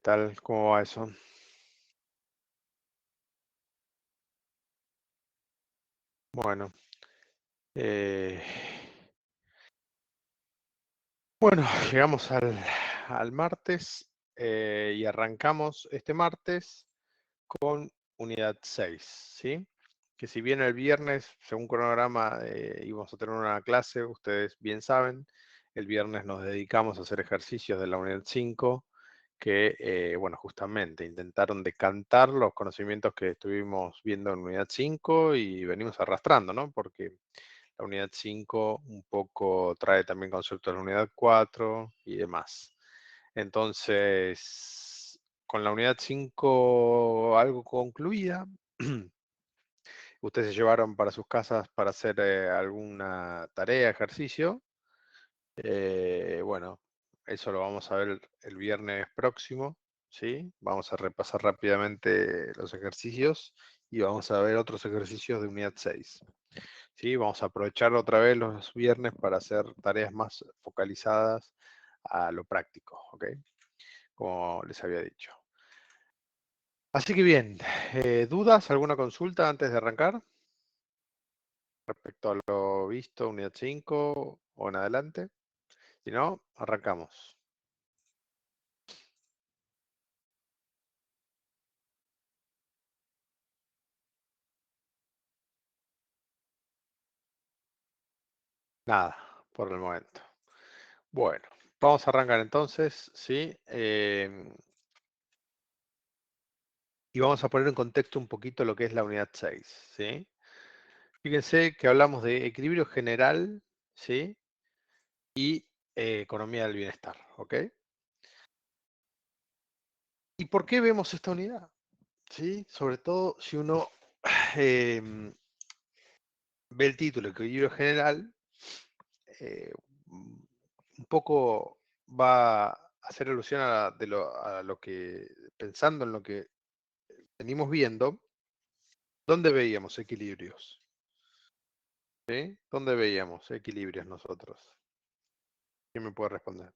tal? ¿Cómo va eso? Bueno, eh, bueno, llegamos al martes y arrancamos este martes con unidad 6, ¿sí? Que si bien el viernes, según cronograma, íbamos a tener una clase, ustedes bien saben, el viernes nos dedicamos a hacer ejercicios de la unidad 5 que, bueno, justamente intentaron decantar los conocimientos que estuvimos viendo en unidad 5 y venimos arrastrando, ¿no? Porque la unidad 5 un poco trae también conceptos de la unidad 4 y demás. Entonces, con la unidad 5 algo concluida, ustedes se llevaron para sus casas para hacer alguna tarea, ejercicio. Bueno, eso lo vamos a ver el viernes próximo, ¿sí? Vamos a repasar rápidamente los ejercicios y vamos a ver otros ejercicios de unidad 6. ¿Sí? Vamos a aprovechar otra vez los viernes para hacer tareas más focalizadas a lo práctico, ¿ok? Como les había dicho. Así que bien, ¿dudas? ¿Alguna consulta antes de arrancar? Respecto a lo visto, unidad 5 o en adelante. Si no, arrancamos. Nada, por el momento. Bueno, vamos a arrancar entonces, ¿sí? Y vamos a poner en contexto un poquito lo que es la unidad 6, ¿sí? Fíjense que hablamos de equilibrio general, ¿sí? Y economía del bienestar, ¿ok? ¿Y por qué vemos esta unidad? ¿Sí? Sobre todo si uno em, ve el título, equilibrio general, eh, un poco va a hacer alusión a lo que, pensando en lo que venimos viendo, ¿dónde veíamos equilibrios? ¿Sí? ¿Dónde veíamos equilibrios nosotros? ¿Quién me puede responder?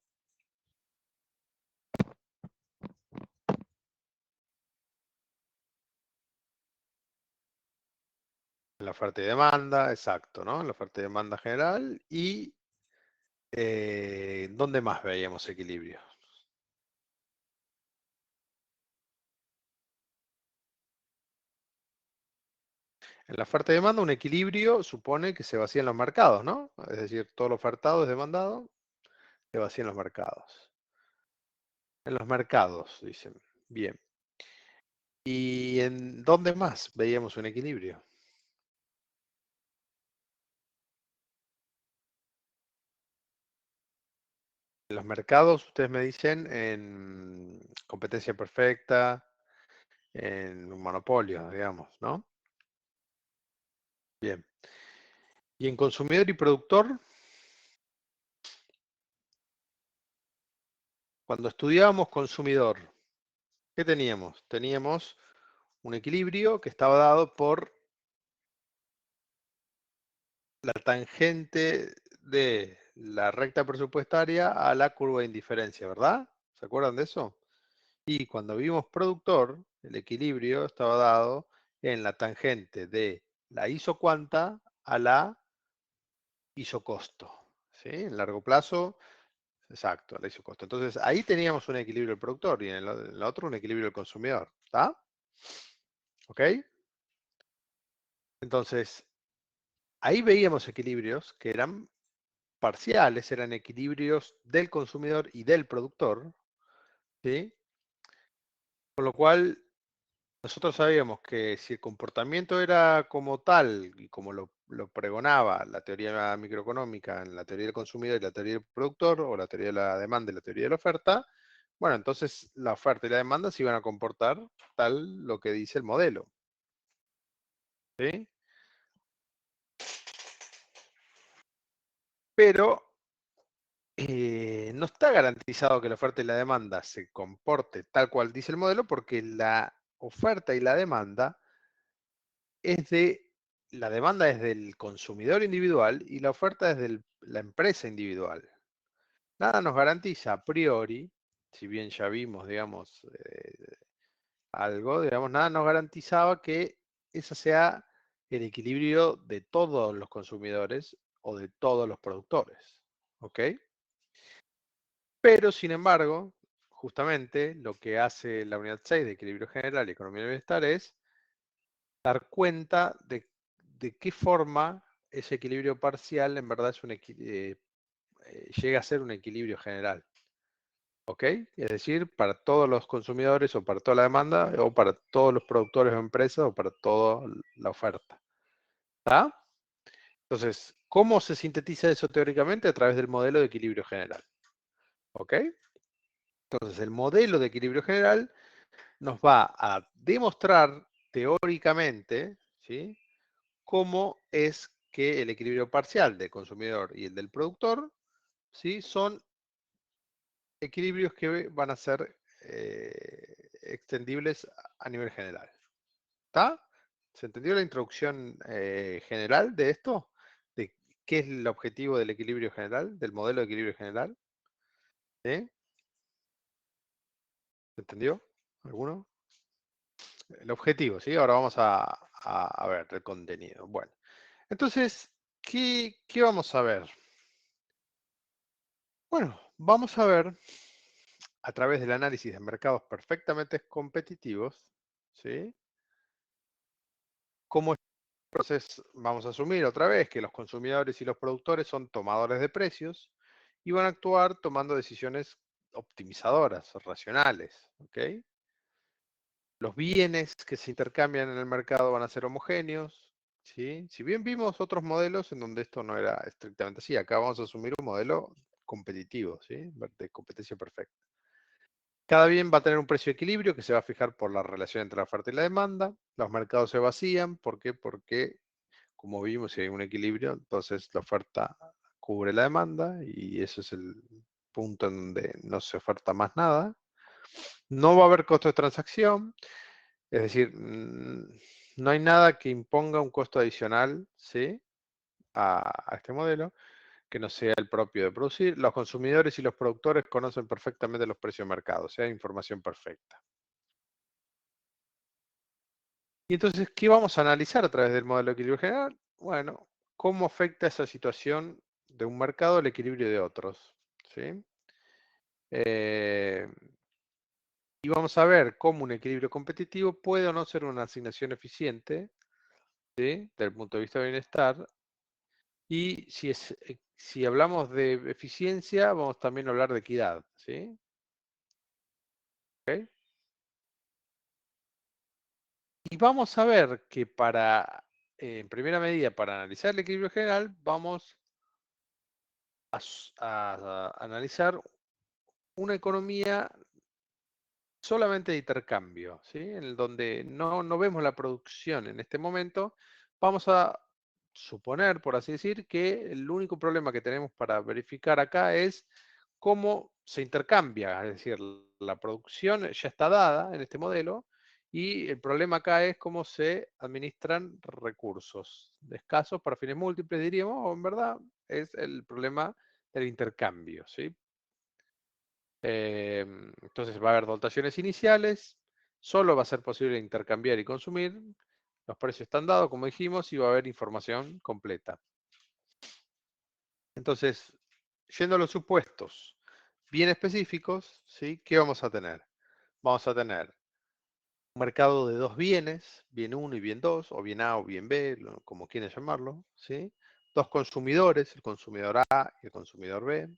En la oferta y demanda, exacto, ¿no? En la oferta y demanda general. ¿Y dónde más veíamos equilibrio? En la oferta y demanda, un equilibrio supone que se vacían los mercados, ¿no? Es decir, todo lo ofertado es demandado, se vacían los mercados. En los mercados, dicen. Bien. ¿Y en dónde más veíamos un equilibrio? En los mercados, ustedes me dicen, en competencia perfecta, en un monopolio, digamos, ¿no? Bien. ¿Y en consumidor y productor? Cuando estudiábamos consumidor, ¿qué teníamos? Teníamos un equilibrio que estaba dado por la tangente de la recta presupuestaria a la curva de indiferencia, ¿verdad? ¿Se acuerdan de eso? Y cuando vimos productor, el equilibrio estaba dado en la tangente de la isocuanta a la isocosto. ¿Sí? En largo plazo, exacto, a la isocosto. Entonces ahí teníamos un equilibrio del productor y en el otro un equilibrio del consumidor. ¿Está? ¿Ok? Entonces, ahí veíamos equilibrios que eran parciales, eran equilibrios del consumidor y del productor, ¿sí? Con lo cual, nosotros sabíamos que si el comportamiento era como tal y como lo pregonaba la teoría microeconómica en la teoría del consumidor y la teoría del productor, o la teoría de la demanda y la teoría de la oferta, bueno, entonces la oferta y la demanda se iban a comportar tal lo que dice el modelo, ¿sí? Pero no está garantizado que la oferta y la demanda se comporte tal cual dice el modelo, porque la oferta y la demanda es la demanda es del consumidor individual y la oferta es de la empresa individual. Nada nos garantiza a priori, si bien ya vimos, digamos, algo, digamos, nada nos garantizaba que ese sea el equilibrio de todos los consumidores o de todos los productores. ¿Ok? Pero, sin embargo, justamente lo que hace la unidad 6 de equilibrio general y economía del bienestar es dar cuenta de qué forma ese equilibrio parcial en verdad es llega a ser un equilibrio general. ¿Ok? Es decir, para todos los consumidores o para toda la demanda o para todos los productores o empresas o para toda la oferta. ¿Está? Entonces, ¿cómo se sintetiza eso teóricamente? A través del modelo de equilibrio general. ¿Ok? Entonces, el modelo de equilibrio general nos va a demostrar teóricamente, ¿sí?, cómo es que el equilibrio parcial del consumidor y el del productor, ¿sí?, son equilibrios que van a ser extendibles a nivel general. ¿Está? ¿Se entendió la introducción general de esto? ¿De qué es el objetivo del equilibrio general, del modelo de equilibrio general? ¿Sí? ¿Se entendió? ¿Alguno? El objetivo, ¿sí? Ahora vamos a ver el contenido. Bueno, entonces, ¿qué vamos a ver? Bueno, vamos a ver a través del análisis de mercados perfectamente competitivos, ¿sí?, cómo entonces vamos a asumir otra vez que los consumidores y los productores son tomadores de precios y van a actuar tomando decisiones optimizadoras, racionales, ¿ok? Los bienes que se intercambian en el mercado van a ser homogéneos, ¿sí? Si bien vimos otros modelos en donde esto no era estrictamente así, acá vamos a asumir un modelo competitivo, ¿sí?, de competencia perfecta. Cada bien va a tener un precio de equilibrio que se va a fijar por la relación entre la oferta y la demanda. Los mercados se vacían, ¿por qué? Porque, como vimos, si hay un equilibrio, entonces la oferta cubre la demanda y ese es el punto en donde no se oferta más nada. No va a haber costo de transacción, es decir, no hay nada que imponga un costo adicional, ¿sí?, a este modelo que no sea el propio de producir. Los consumidores y los productores conocen perfectamente los precios de mercado, o sea, información perfecta. Y entonces, ¿qué vamos a analizar a través del modelo de equilibrio general? Bueno, cómo afecta esa situación de un mercado al equilibrio de otros, ¿sí? Eh, y vamos a ver cómo un equilibrio competitivo puede o no ser una asignación eficiente, ¿sí?, desde el punto de vista de bienestar. Y si hablamos de eficiencia, vamos también a hablar de equidad, ¿sí? ¿Ok? Y vamos a ver que en primera medida, para analizar el equilibrio general, vamos a analizar una economía solamente de intercambio, ¿sí?, en el donde no vemos la producción en este momento. Vamos a suponer, por así decir, que el único problema que tenemos para verificar acá es cómo se intercambia, es decir, la producción ya está dada en este modelo y el problema acá es cómo se administran recursos escasos para fines múltiples, diríamos, o en verdad es el problema del intercambio, ¿sí? Entonces va a haber dotaciones iniciales, solo va a ser posible intercambiar y consumir, los precios están dados, como dijimos, y va a haber información completa. Entonces, yendo a los supuestos bien específicos, ¿sí?, ¿qué vamos a tener? Vamos a tener un mercado de dos bienes, bien 1 y bien 2, o bien A o bien B, como quieran llamarlo, ¿sí? Dos consumidores, el consumidor A y el consumidor B,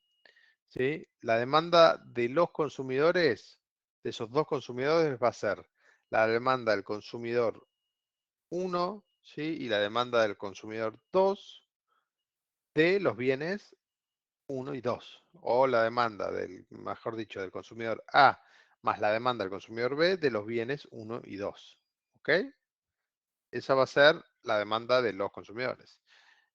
¿sí? La demanda de los consumidores, de esos dos consumidores, va a ser la demanda del consumidor 1, ¿sí?, y la demanda del consumidor 2 de los bienes 1 y 2, o la demanda mejor dicho, del consumidor A más la demanda del consumidor B de los bienes 1 y 2. ¿Ok? Esa va a ser la demanda de los consumidores,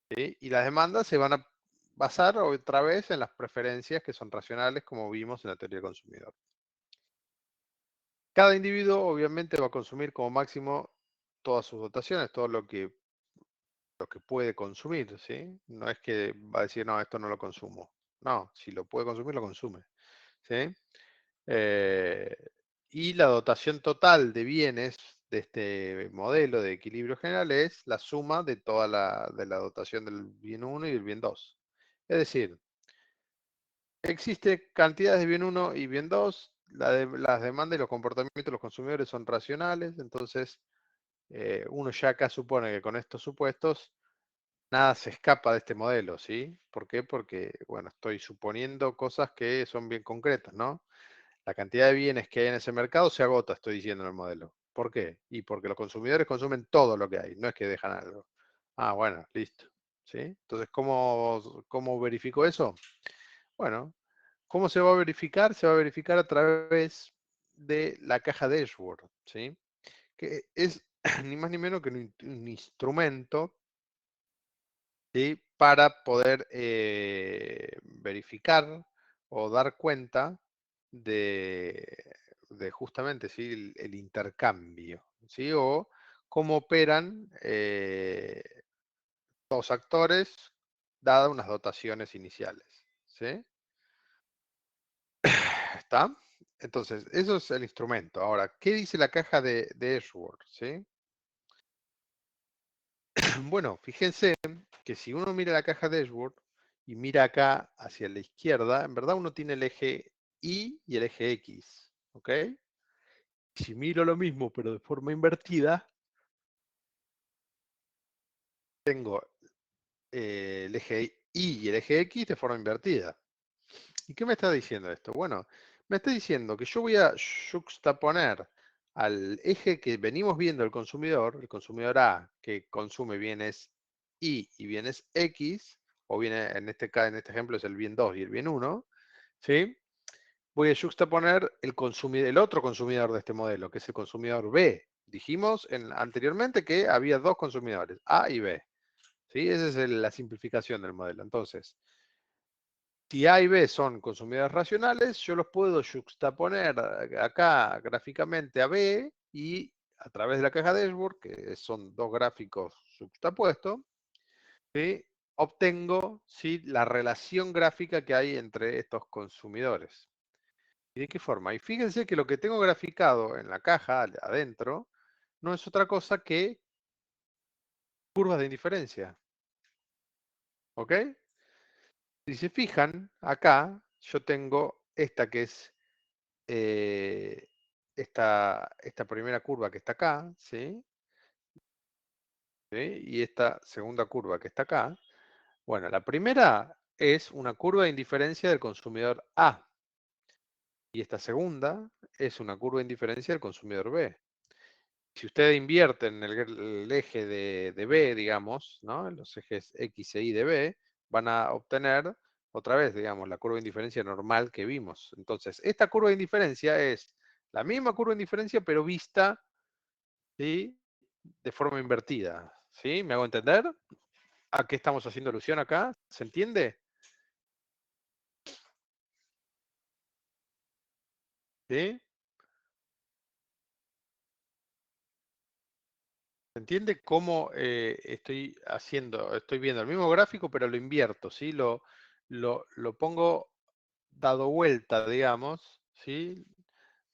¿sí? Y las demandas se van a basar otra vez en las preferencias que son racionales, como vimos en la teoría del consumidor. Cada individuo obviamente va a consumir como máximo todas sus dotaciones, todo lo que puede consumir, ¿sí? No es que va a decir, no, esto no lo consumo. No, si lo puede consumir, lo consume, ¿sí? Y la dotación total de bienes de este modelo de equilibrio general es la suma de toda de la dotación del bien 1 y del bien 2. Es decir, existe cantidades de bien 1 y bien 2, las demandas y los comportamientos de los consumidores son racionales, entonces uno ya acá supone que con estos supuestos nada se escapa de este modelo, ¿sí? ¿Por qué? Porque, bueno, estoy suponiendo cosas que son bien concretas, ¿no? La cantidad de bienes que hay en ese mercado se agota, estoy diciendo en el modelo. ¿Por qué? Y porque los consumidores consumen todo lo que hay, no es que dejan algo. Ah, bueno, listo. ¿Sí? Entonces, ¿cómo verifico eso? Bueno, ¿cómo se va a verificar? Se va a verificar a través de la caja de Edgeworth, ¿sí? Que es ni más ni menos que un instrumento, ¿sí? Para poder verificar o dar cuenta de justamente, ¿sí? El intercambio, ¿sí? O cómo operan dos actores dadas unas dotaciones iniciales, ¿sí? ¿Está? Entonces, eso es el instrumento. Ahora, ¿qué dice la caja de Edgeworth? ¿Sí? Bueno, fíjense que si uno mira la caja de Edgeworth y mira acá hacia la izquierda, en verdad uno tiene el eje Y y el eje X. ¿Ok? Si miro lo mismo, pero de forma invertida, tengo el eje Y y el eje X de forma invertida. ¿Y qué me está diciendo esto? Bueno, me está diciendo que yo voy a juxtaponer al eje que venimos viendo el consumidor A, que consume bienes Y bienes X, o viene en en este ejemplo es el bien 2 y el bien 1, ¿sí? Voy a juxtaponer el otro consumidor de este modelo, que es el consumidor B. Dijimos anteriormente que había dos consumidores, A y B. ¿Sí? Esa es la simplificación del modelo. Entonces, si A y B son consumidores racionales, yo los puedo juxtaponer acá gráficamente a B y a través de la caja de Edgeworth, que son dos gráficos juxtapuestos, ¿sí? Obtengo, ¿sí? La relación gráfica que hay entre estos consumidores. ¿Y de qué forma? Y fíjense que lo que tengo graficado en la caja adentro no es otra cosa que curvas de indiferencia. ¿Ok? Si se fijan, acá yo tengo esta que es eh, esta primera curva que está acá, ¿sí? ¿Sí? Y esta segunda curva que está acá. Bueno, la primera es una curva de indiferencia del consumidor A. Y esta segunda es una curva de indiferencia del consumidor B. Si ustedes invierten el eje de B, digamos, ¿no? Los ejes X e Y de B, van a obtener otra vez, digamos, la curva de indiferencia normal que vimos. Entonces, esta curva de indiferencia es la misma curva de indiferencia, pero vista, ¿sí? De forma invertida. ¿Sí? ¿Me hago entender? ¿A qué estamos haciendo alusión acá? ¿Se entiende? ¿Sí? ¿Se entiende cómo estoy viendo el mismo gráfico, pero lo invierto, ¿sí? Lo pongo dado vuelta, digamos, ¿sí?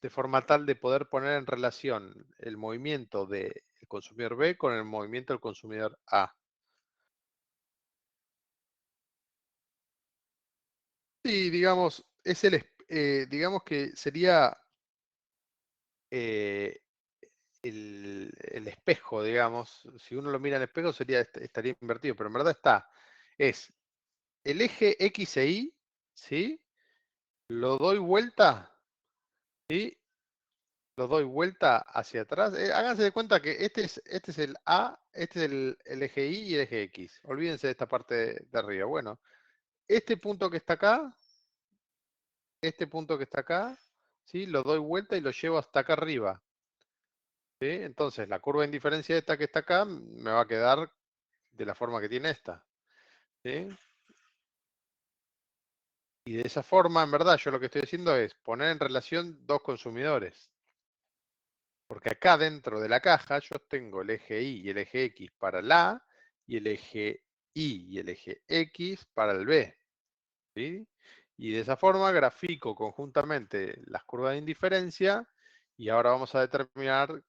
De forma tal de poder poner en relación el movimiento del consumidor B con el movimiento del consumidor A. Sí, digamos, digamos que sería eh, el espejo, digamos. Si uno lo mira en el espejo estaría invertido, pero en verdad es el eje X e Y, ¿sí? Lo doy vuelta, ¿sí? Lo doy vuelta hacia atrás. Háganse de cuenta que este es el A, este es el eje Y y el eje X. Olvídense de esta parte de arriba. Bueno, este punto que está acá, este punto que está acá, ¿sí? Lo doy vuelta y lo llevo hasta acá arriba. ¿Sí? Entonces, la curva de indiferencia esta que está acá me va a quedar de la forma que tiene esta. ¿Sí? Y de esa forma, en verdad, yo lo que estoy haciendo es poner en relación dos consumidores. Porque acá dentro de la caja yo tengo el eje Y y el eje X para el A y el eje Y y el eje X para el B. ¿Sí? Y de esa forma grafico conjuntamente las curvas de indiferencia y ahora vamos a determinar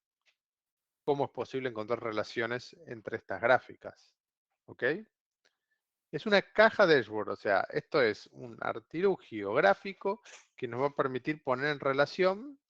cómo es posible encontrar relaciones entre estas gráficas. ¿Ok? Es una caja de Edgeworth, o sea, esto es un artilugio gráfico que nos va a permitir poner en relación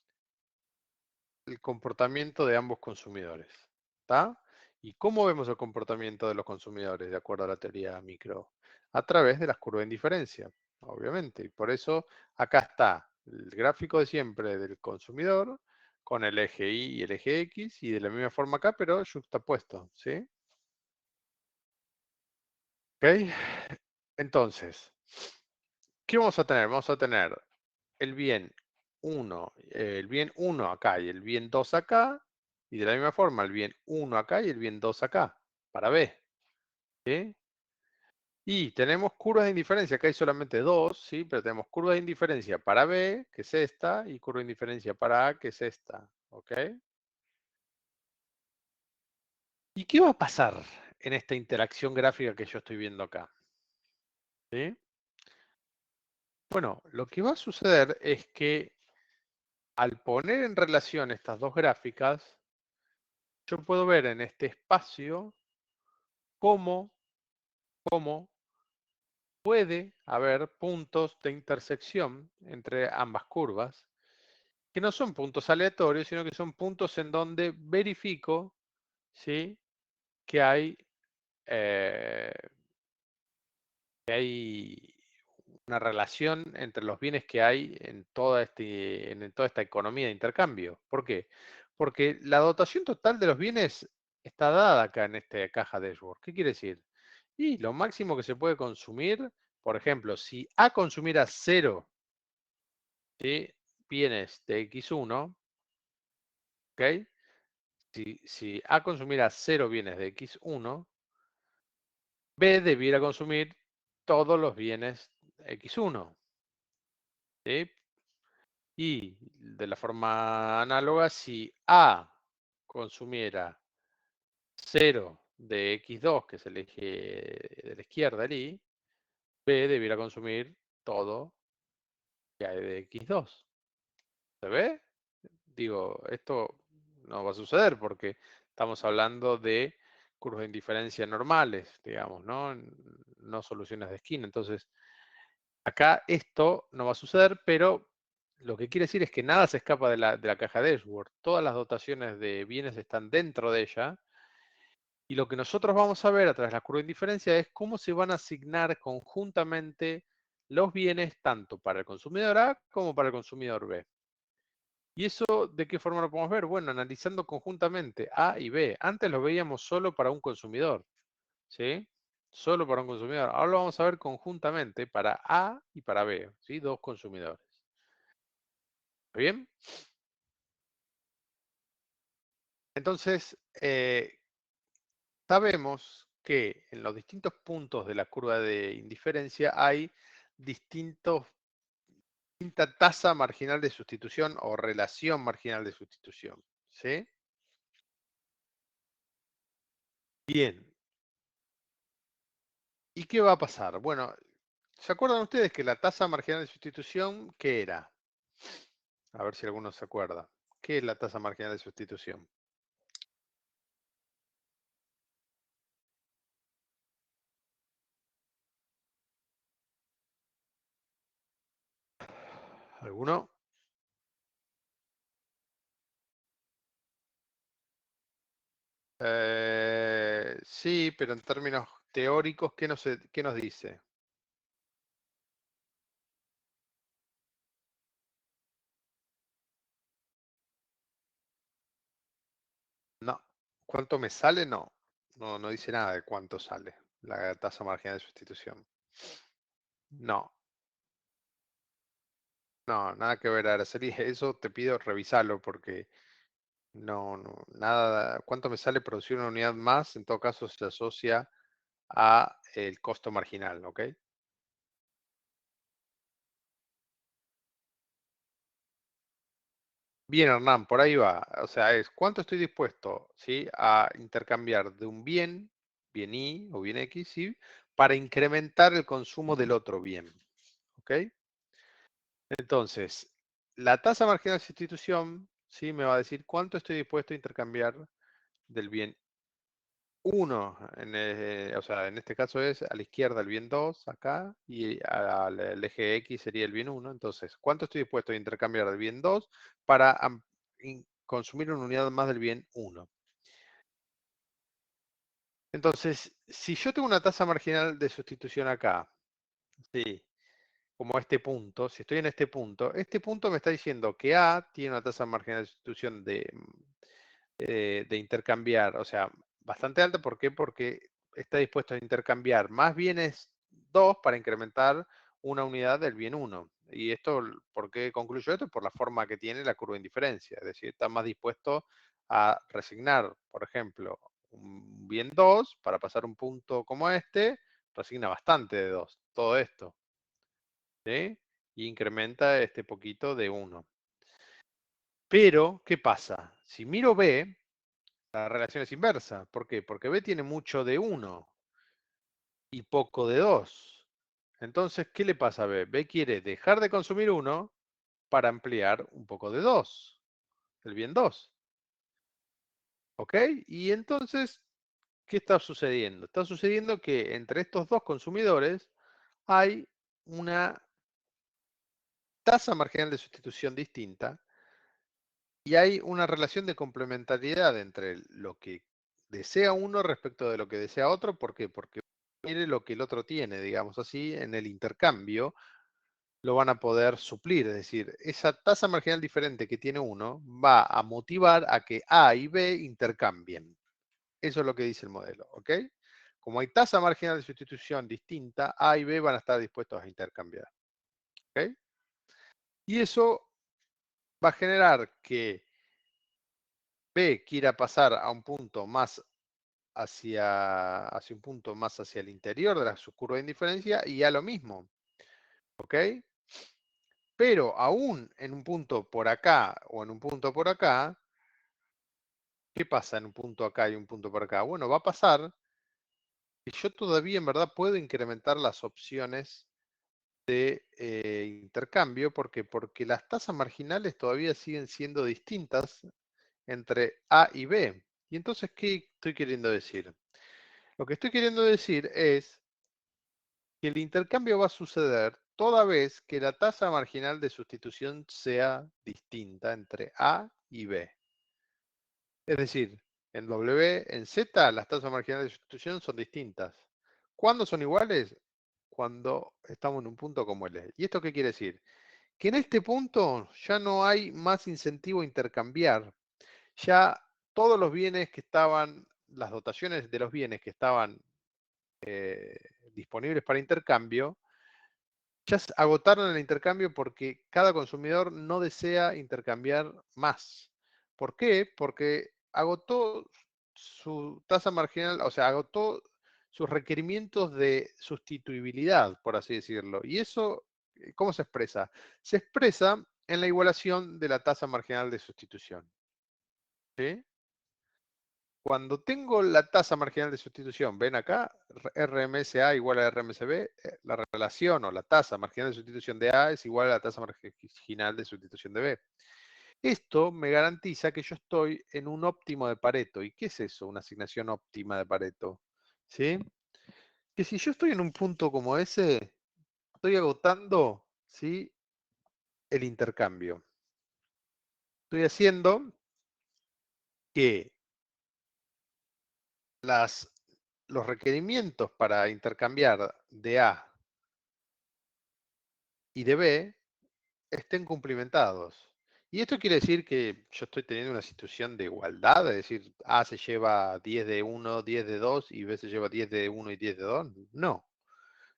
el comportamiento de ambos consumidores. ¿Está? ¿Y cómo vemos el comportamiento de los consumidores de acuerdo a la teoría micro? A través de las curvas de indiferencia, obviamente. Y por eso acá está el gráfico de siempre del consumidor con el eje Y y el eje X y de la misma forma acá, pero juxtapuesto, ¿sí? ¿Ok? Entonces, ¿qué vamos a tener? Vamos a tener el bien 1 acá y el bien 2 acá, y de la misma forma el bien 1 acá y el bien 2 acá, para B. ¿Sí? Y tenemos curvas de indiferencia, acá hay solamente dos, ¿sí? Pero tenemos curvas de indiferencia para B, que es esta, y curva de indiferencia para A, que es esta. ¿Ok? ¿Y qué va a pasar en esta interacción gráfica que yo estoy viendo acá? ¿Sí? Bueno, lo que va a suceder es que al poner en relación estas dos gráficas, yo puedo ver en este espacio cómo puede haber puntos de intersección entre ambas curvas, que no son puntos aleatorios, sino que son puntos en donde verifico, ¿sí?, que eh, hay una relación entre los bienes que hay en toda esta economía de intercambio. ¿Por qué? Porque la dotación total de los bienes está dada acá en esta caja de Edgeworth. ¿Qué quiere decir? Y lo máximo que se puede consumir, por ejemplo, si A consumiera 0, ¿sí?, bienes de X1, ¿ok? Si A consumiera 0 bienes de X1, B debiera consumir todos los bienes X1, ¿sí? Y de la forma análoga, si A consumiera 0 de X2, que es el eje de la izquierda, el Y, B debiera consumir todo que hay de X2. ¿Se ve? Digo, esto no va a suceder porque estamos hablando de curvas de indiferencia normales, digamos, ¿no? No soluciones de esquina. Entonces, acá esto no va a suceder, pero lo que quiere decir es que nada se escapa de la caja de Edgeworth. Todas las dotaciones de bienes están dentro de ella. Y lo que nosotros vamos a ver a través de la curva de indiferencia es cómo se van a asignar conjuntamente los bienes tanto para el consumidor A como para el consumidor B. ¿Y eso de qué forma lo podemos ver? Bueno, analizando conjuntamente A y B. Antes lo veíamos solo para un consumidor, ¿sí? Solo para un consumidor. Ahora lo vamos a ver conjuntamente para A y para B, ¿sí? Dos consumidores. ¿Está bien? Entonces, sabemos que en los distintos puntos de la curva de indiferencia hay distinta tasa marginal de sustitución o relación marginal de sustitución, ¿sí? Bien. ¿Y qué va a pasar? Bueno, ¿se acuerdan ustedes que la tasa marginal de sustitución, qué era? A ver si alguno se acuerda. ¿Qué es la tasa marginal de sustitución? ¿Alguno? Sí, pero en términos teóricos, qué nos dice? No. ¿Cuánto me sale? No. No dice nada de cuánto sale la tasa marginal de sustitución. No. No, nada que ver, Araceli. Eso te pido revisarlo porque nada. ¿Cuánto me sale producir una unidad más? En todo caso, se asocia a el costo marginal, ¿ok? Bien, Hernán, por ahí va. O sea, es cuánto estoy dispuesto, ¿sí?, a intercambiar de un bien Y o bien X, ¿sí?, para incrementar el consumo del otro bien, ¿ok? Entonces, la tasa marginal de sustitución, ¿sí? Me va a decir cuánto estoy dispuesto a intercambiar del bien 1, o sea, en este caso es a la izquierda el bien 2 acá, y al eje X sería el bien 1. Entonces, ¿cuánto estoy dispuesto a intercambiar del bien 2 para consumir una unidad más del bien 1? Entonces, si yo tengo una tasa marginal de sustitución acá, sí, como si estoy en este punto me está diciendo que A tiene una tasa marginal de sustitución de intercambiar, o sea, bastante alta. ¿Por qué? Porque está dispuesto a intercambiar más bienes 2 para incrementar una unidad del bien 1. Y esto, ¿por qué concluyo esto? Por la forma que tiene la curva de indiferencia. Es decir, está más dispuesto a resignar, por ejemplo, un bien 2 para pasar un punto como este, resigna bastante de 2, todo esto, ¿sí? Y incrementa este poquito de 1. Pero, ¿qué pasa? Si miro B, la relación es inversa. ¿Por qué? Porque B tiene mucho de 1 y poco de 2. Entonces, ¿qué le pasa a B? B quiere dejar de consumir 1 para ampliar un poco de 2, el bien 2. ¿Ok? Y entonces, ¿qué está sucediendo? Está sucediendo que entre estos dos consumidores hay una tasa marginal de sustitución distinta y hay una relación de complementariedad entre lo que desea uno respecto de lo que desea otro. ¿Por qué? Porque quiere lo que el otro tiene, digamos así, en el intercambio lo van a poder suplir. Es decir, esa tasa marginal diferente que tiene uno va a motivar a que A y B intercambien. Eso es lo que dice el modelo, ¿ok? Como hay tasa marginal de sustitución distinta, A y B van a estar dispuestos a intercambiar, ¿ok? Y eso va a generar que B quiera pasar a un punto más hacia un punto más hacia el interior de su curva de indiferencia, y A lo mismo, ¿ok? Pero aún en un punto por acá o en un punto por acá, ¿qué pasa en un punto acá y un punto por acá? Bueno, va a pasar que yo todavía en verdad puedo incrementar las opciones de intercambio. ¿Por qué? Porque las tasas marginales todavía siguen siendo distintas entre A y B. Y entonces, ¿qué estoy queriendo decir? Lo que estoy queriendo decir es que el intercambio va a suceder toda vez que la tasa marginal de sustitución sea distinta entre A y B. Es decir, en W, en Z, las tasas marginales de sustitución son distintas. ¿Cuándo son iguales? Cuando estamos en un punto como L. ¿Y esto qué quiere decir? Que en este punto ya no hay más incentivo a intercambiar. Ya todos los bienes que estaban, las dotaciones de los bienes que estaban disponibles para intercambio, ya agotaron el intercambio porque cada consumidor no desea intercambiar más. ¿Por qué? Porque agotó su tasa marginal, o sea, agotó sus requerimientos de sustituibilidad, por así decirlo. Y eso, ¿cómo se expresa? Se expresa en la igualación de la tasa marginal de sustitución. ¿Sí? Cuando tengo la tasa marginal de sustitución, ven acá, RMSA igual a RMSB, la relación o la tasa marginal de sustitución de A es igual a la tasa marginal de sustitución de B. Esto me garantiza que yo estoy en un óptimo de Pareto. ¿Y qué es eso? Una asignación óptima de Pareto. ¿Sí? Que si yo estoy en un punto como ese, estoy agotando, ¿sí?, el intercambio. Estoy haciendo que los requerimientos para intercambiar de A y de B estén cumplimentados. Y esto quiere decir que yo estoy teniendo una situación de igualdad, es decir, A se lleva 10 de 1, 10 de 2 y B se lleva 10 de 1 y 10 de 2. No.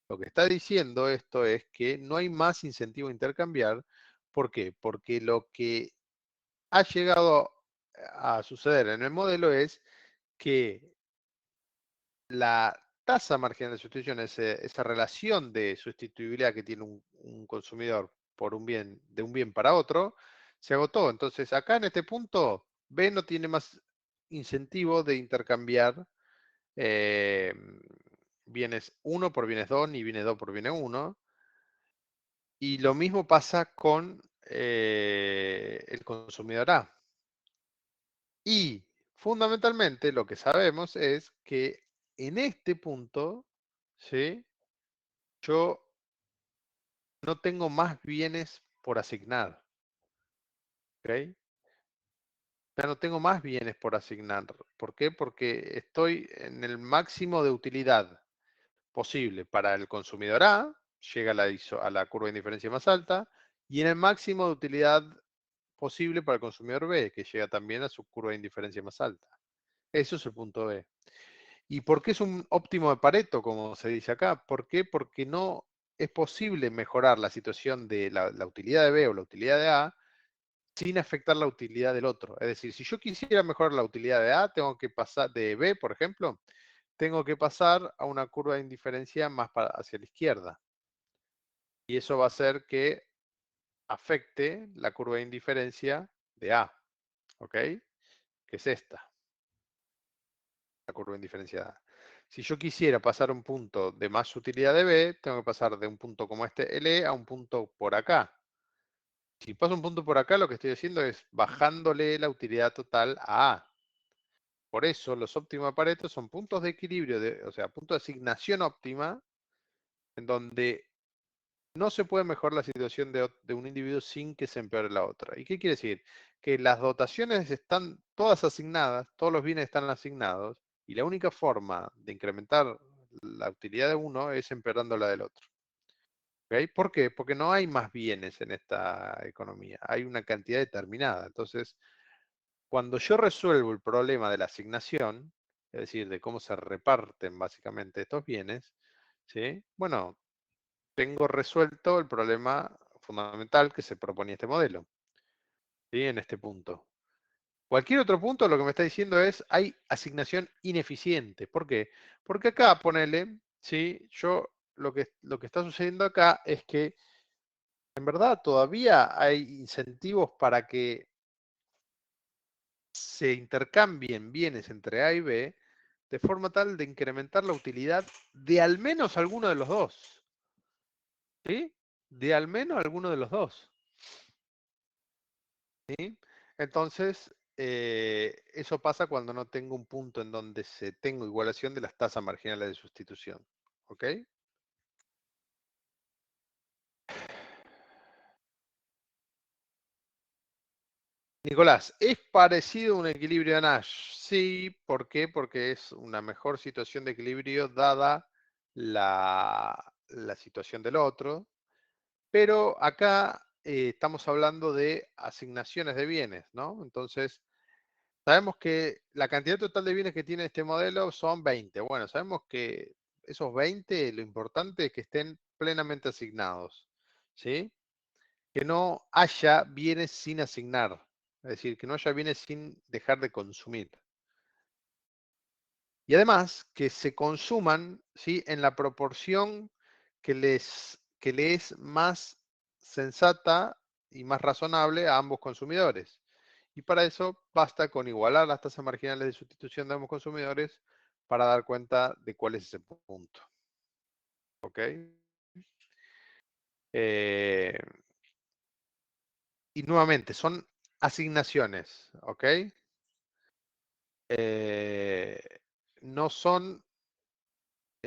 Lo que está diciendo esto es que no hay más incentivo a intercambiar. ¿Por qué? Porque lo que ha llegado a suceder en el modelo es que la tasa marginal de sustitución, esa relación de sustituibilidad que tiene un consumidor por un bien, de un bien para otro, se agotó. Entonces, acá en este punto, B no tiene más incentivo de intercambiar bienes 1 por bienes 2, ni bienes 2 por bienes 1. Y lo mismo pasa con el consumidor A. Y fundamentalmente lo que sabemos es que en este punto, ¿sí? Yo no tengo más bienes por asignar. ¿Ok? Ya no tengo más bienes por asignar. ¿Por qué? Porque estoy en el máximo de utilidad posible para el consumidor A, llega a la curva de indiferencia más alta, y en el máximo de utilidad posible para el consumidor B, que llega también a su curva de indiferencia más alta. Eso es el punto B. ¿Y por qué es un óptimo de Pareto, como se dice acá? ¿Por qué? Porque no es posible mejorar la situación de la utilidad de B o la utilidad de A sin afectar la utilidad del otro. Es decir, si yo quisiera mejorar la utilidad de A, tengo que pasar de B, por ejemplo, tengo que pasar a una curva de indiferencia más hacia la izquierda. Y eso va a hacer que afecte la curva de indiferencia de A, ¿ok? Que es esta, la curva de indiferencia de A. Si yo quisiera pasar un punto de más utilidad de B, tengo que pasar de un punto como este L a un punto por acá. Si paso un punto por acá, lo que estoy haciendo es bajándole la utilidad total a A. Por eso los óptimos de Pareto son puntos de equilibrio, o sea, puntos de asignación óptima, en donde no se puede mejorar la situación de un individuo sin que se empeore la otra. ¿Y qué quiere decir? Que las dotaciones están todas asignadas, todos los bienes están asignados, y la única forma de incrementar la utilidad de uno es empeorando la del otro. ¿Ok? ¿Por qué? Porque no hay más bienes en esta economía, hay una cantidad determinada. Entonces, cuando yo resuelvo el problema de la asignación, es decir, de cómo se reparten básicamente estos bienes, ¿sí? Bueno, tengo resuelto el problema fundamental que se proponía este modelo, ¿sí? En este punto. Cualquier otro punto lo que me está diciendo es hay asignación ineficiente. ¿Por qué? Porque acá, ponele, ¿sí? Yo lo que está sucediendo acá es que en verdad todavía hay incentivos para que se intercambien bienes entre A y B de forma tal de incrementar la utilidad de al menos alguno de los dos. ¿Sí? De al menos alguno de los dos. ¿Sí? Entonces, eso pasa cuando no tengo un punto en donde se tengo igualación de las tasas marginales de sustitución. ¿Ok? Nicolás, ¿es parecido a un equilibrio de Nash? Sí, ¿por qué? Porque es una mejor situación de equilibrio dada la situación del otro, pero acá estamos hablando de asignaciones de bienes, ¿no? Entonces, sabemos que la cantidad total de bienes que tiene este modelo son 20. Bueno, sabemos que esos 20, lo importante es que estén plenamente asignados, ¿sí? Que no haya bienes sin asignar, es decir, que no haya bienes sin dejar de consumir. Y además que se consuman, ¿sí? En la proporción que le es más sensata y más razonable a ambos consumidores. Y para eso basta con igualar las tasas marginales de sustitución de ambos consumidores para dar cuenta de cuál es ese punto. ¿Ok? Eh, y nuevamente, son asignaciones. ¿Ok? Eh, no son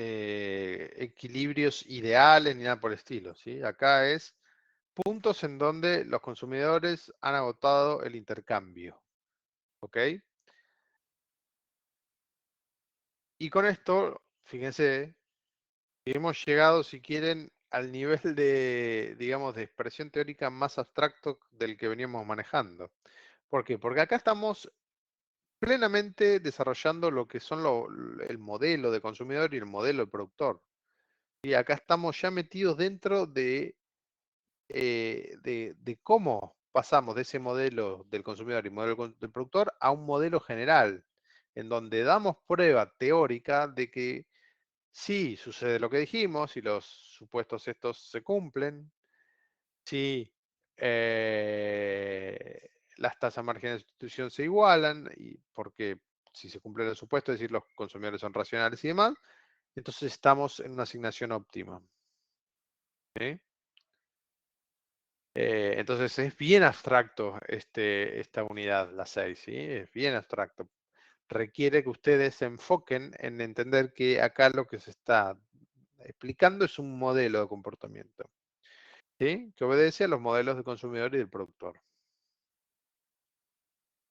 equilibrios ideales ni nada por el estilo, ¿sí? Acá es puntos en donde los consumidores han agotado el intercambio, ¿ok? Y con esto, fíjense, hemos llegado, si quieren, al nivel de, digamos, de expresión teórica más abstracto del que veníamos manejando. ¿Por qué? Porque acá estamos plenamente desarrollando lo que son el modelo de consumidor y el modelo de productor. Y acá estamos ya metidos dentro de cómo pasamos de ese modelo del consumidor y modelo del productor a un modelo general, en donde damos prueba teórica de que sí sucede lo que dijimos y los supuestos estos se cumplen, sí las tasas marginales de sustitución se igualan, y porque si se cumple el supuesto, es decir, los consumidores son racionales y demás, entonces estamos en una asignación óptima. ¿Sí? Entonces es bien abstracto esta unidad, la 6, ¿sí? Es bien abstracto. Requiere que ustedes se enfoquen en entender que acá lo que se está explicando es un modelo de comportamiento, ¿sí? Que obedece a los modelos del consumidor y del productor.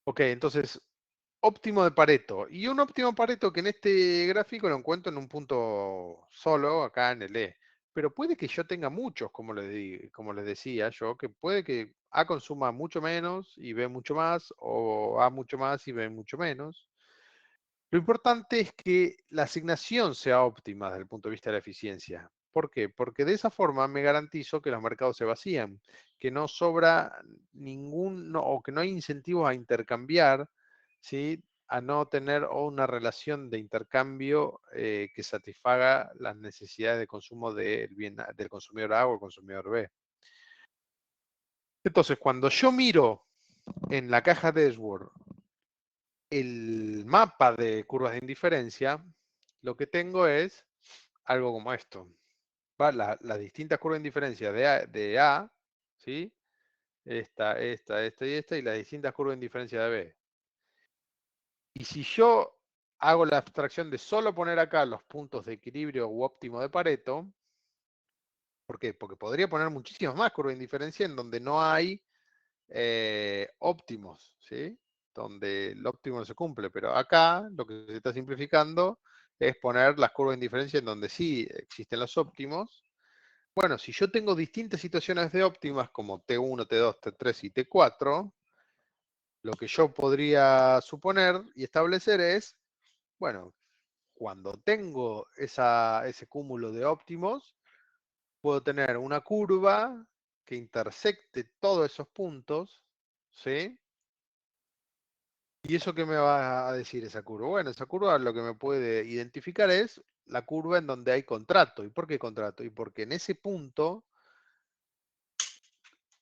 Ok, entonces, óptimo de Pareto. Y un óptimo Pareto que en este gráfico lo encuentro en un punto solo, acá en el E. Pero puede que yo tenga muchos, como les decía yo, que puede que A consuma mucho menos y B mucho más, o A mucho más y B mucho menos. Lo importante es que la asignación sea óptima desde el punto de vista de la eficiencia. ¿Por qué? Porque de esa forma me garantizo que los mercados se vacían, que no sobra o que no hay incentivos a intercambiar, ¿sí? A no tener una relación de intercambio que satisfaga las necesidades de consumo del consumidor A o el consumidor B. Entonces, cuando yo miro en la caja de Edgeworth el mapa de curvas de indiferencia, lo que tengo es algo como esto. Las distintas curvas de indiferencia de A, ¿sí? Esta y esta, y las distintas curvas de indiferencia de B. Y si yo hago la abstracción de solo poner acá los puntos de equilibrio u óptimo de Pareto, ¿por qué? Porque podría poner muchísimas más curvas de indiferencia en donde no hay óptimos, ¿sí? Donde el óptimo no se cumple, pero acá lo que se está simplificando es poner las curvas de indiferencia en donde sí existen los óptimos. Bueno, si yo tengo distintas situaciones de óptimas como T1, T2, T3 y T4, lo que yo podría suponer y establecer es, bueno, cuando tengo ese cúmulo de óptimos, puedo tener una curva que intersecte todos esos puntos, ¿sí? ¿Y eso qué me va a decir esa curva? Bueno, esa curva lo que me puede identificar es la curva en donde hay contrato. ¿Y por qué contrato? Y porque en ese punto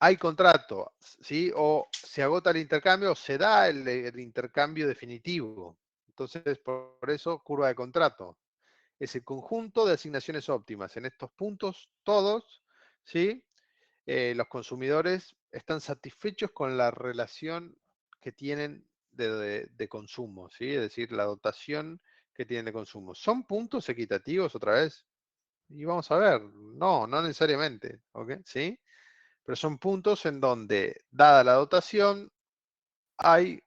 hay contrato, ¿sí? O se agota el intercambio o se da el intercambio definitivo. Entonces, por eso, curva de contrato. Es el conjunto de asignaciones óptimas. En estos puntos, todos, ¿sí? Los consumidores están satisfechos con la relación que tienen de consumo, ¿sí? Es decir, la dotación que tienen de consumo. ¿Son puntos equitativos otra vez? Y vamos a ver, no necesariamente, ¿ok? ¿Sí? Pero son puntos en donde, dada la dotación, hay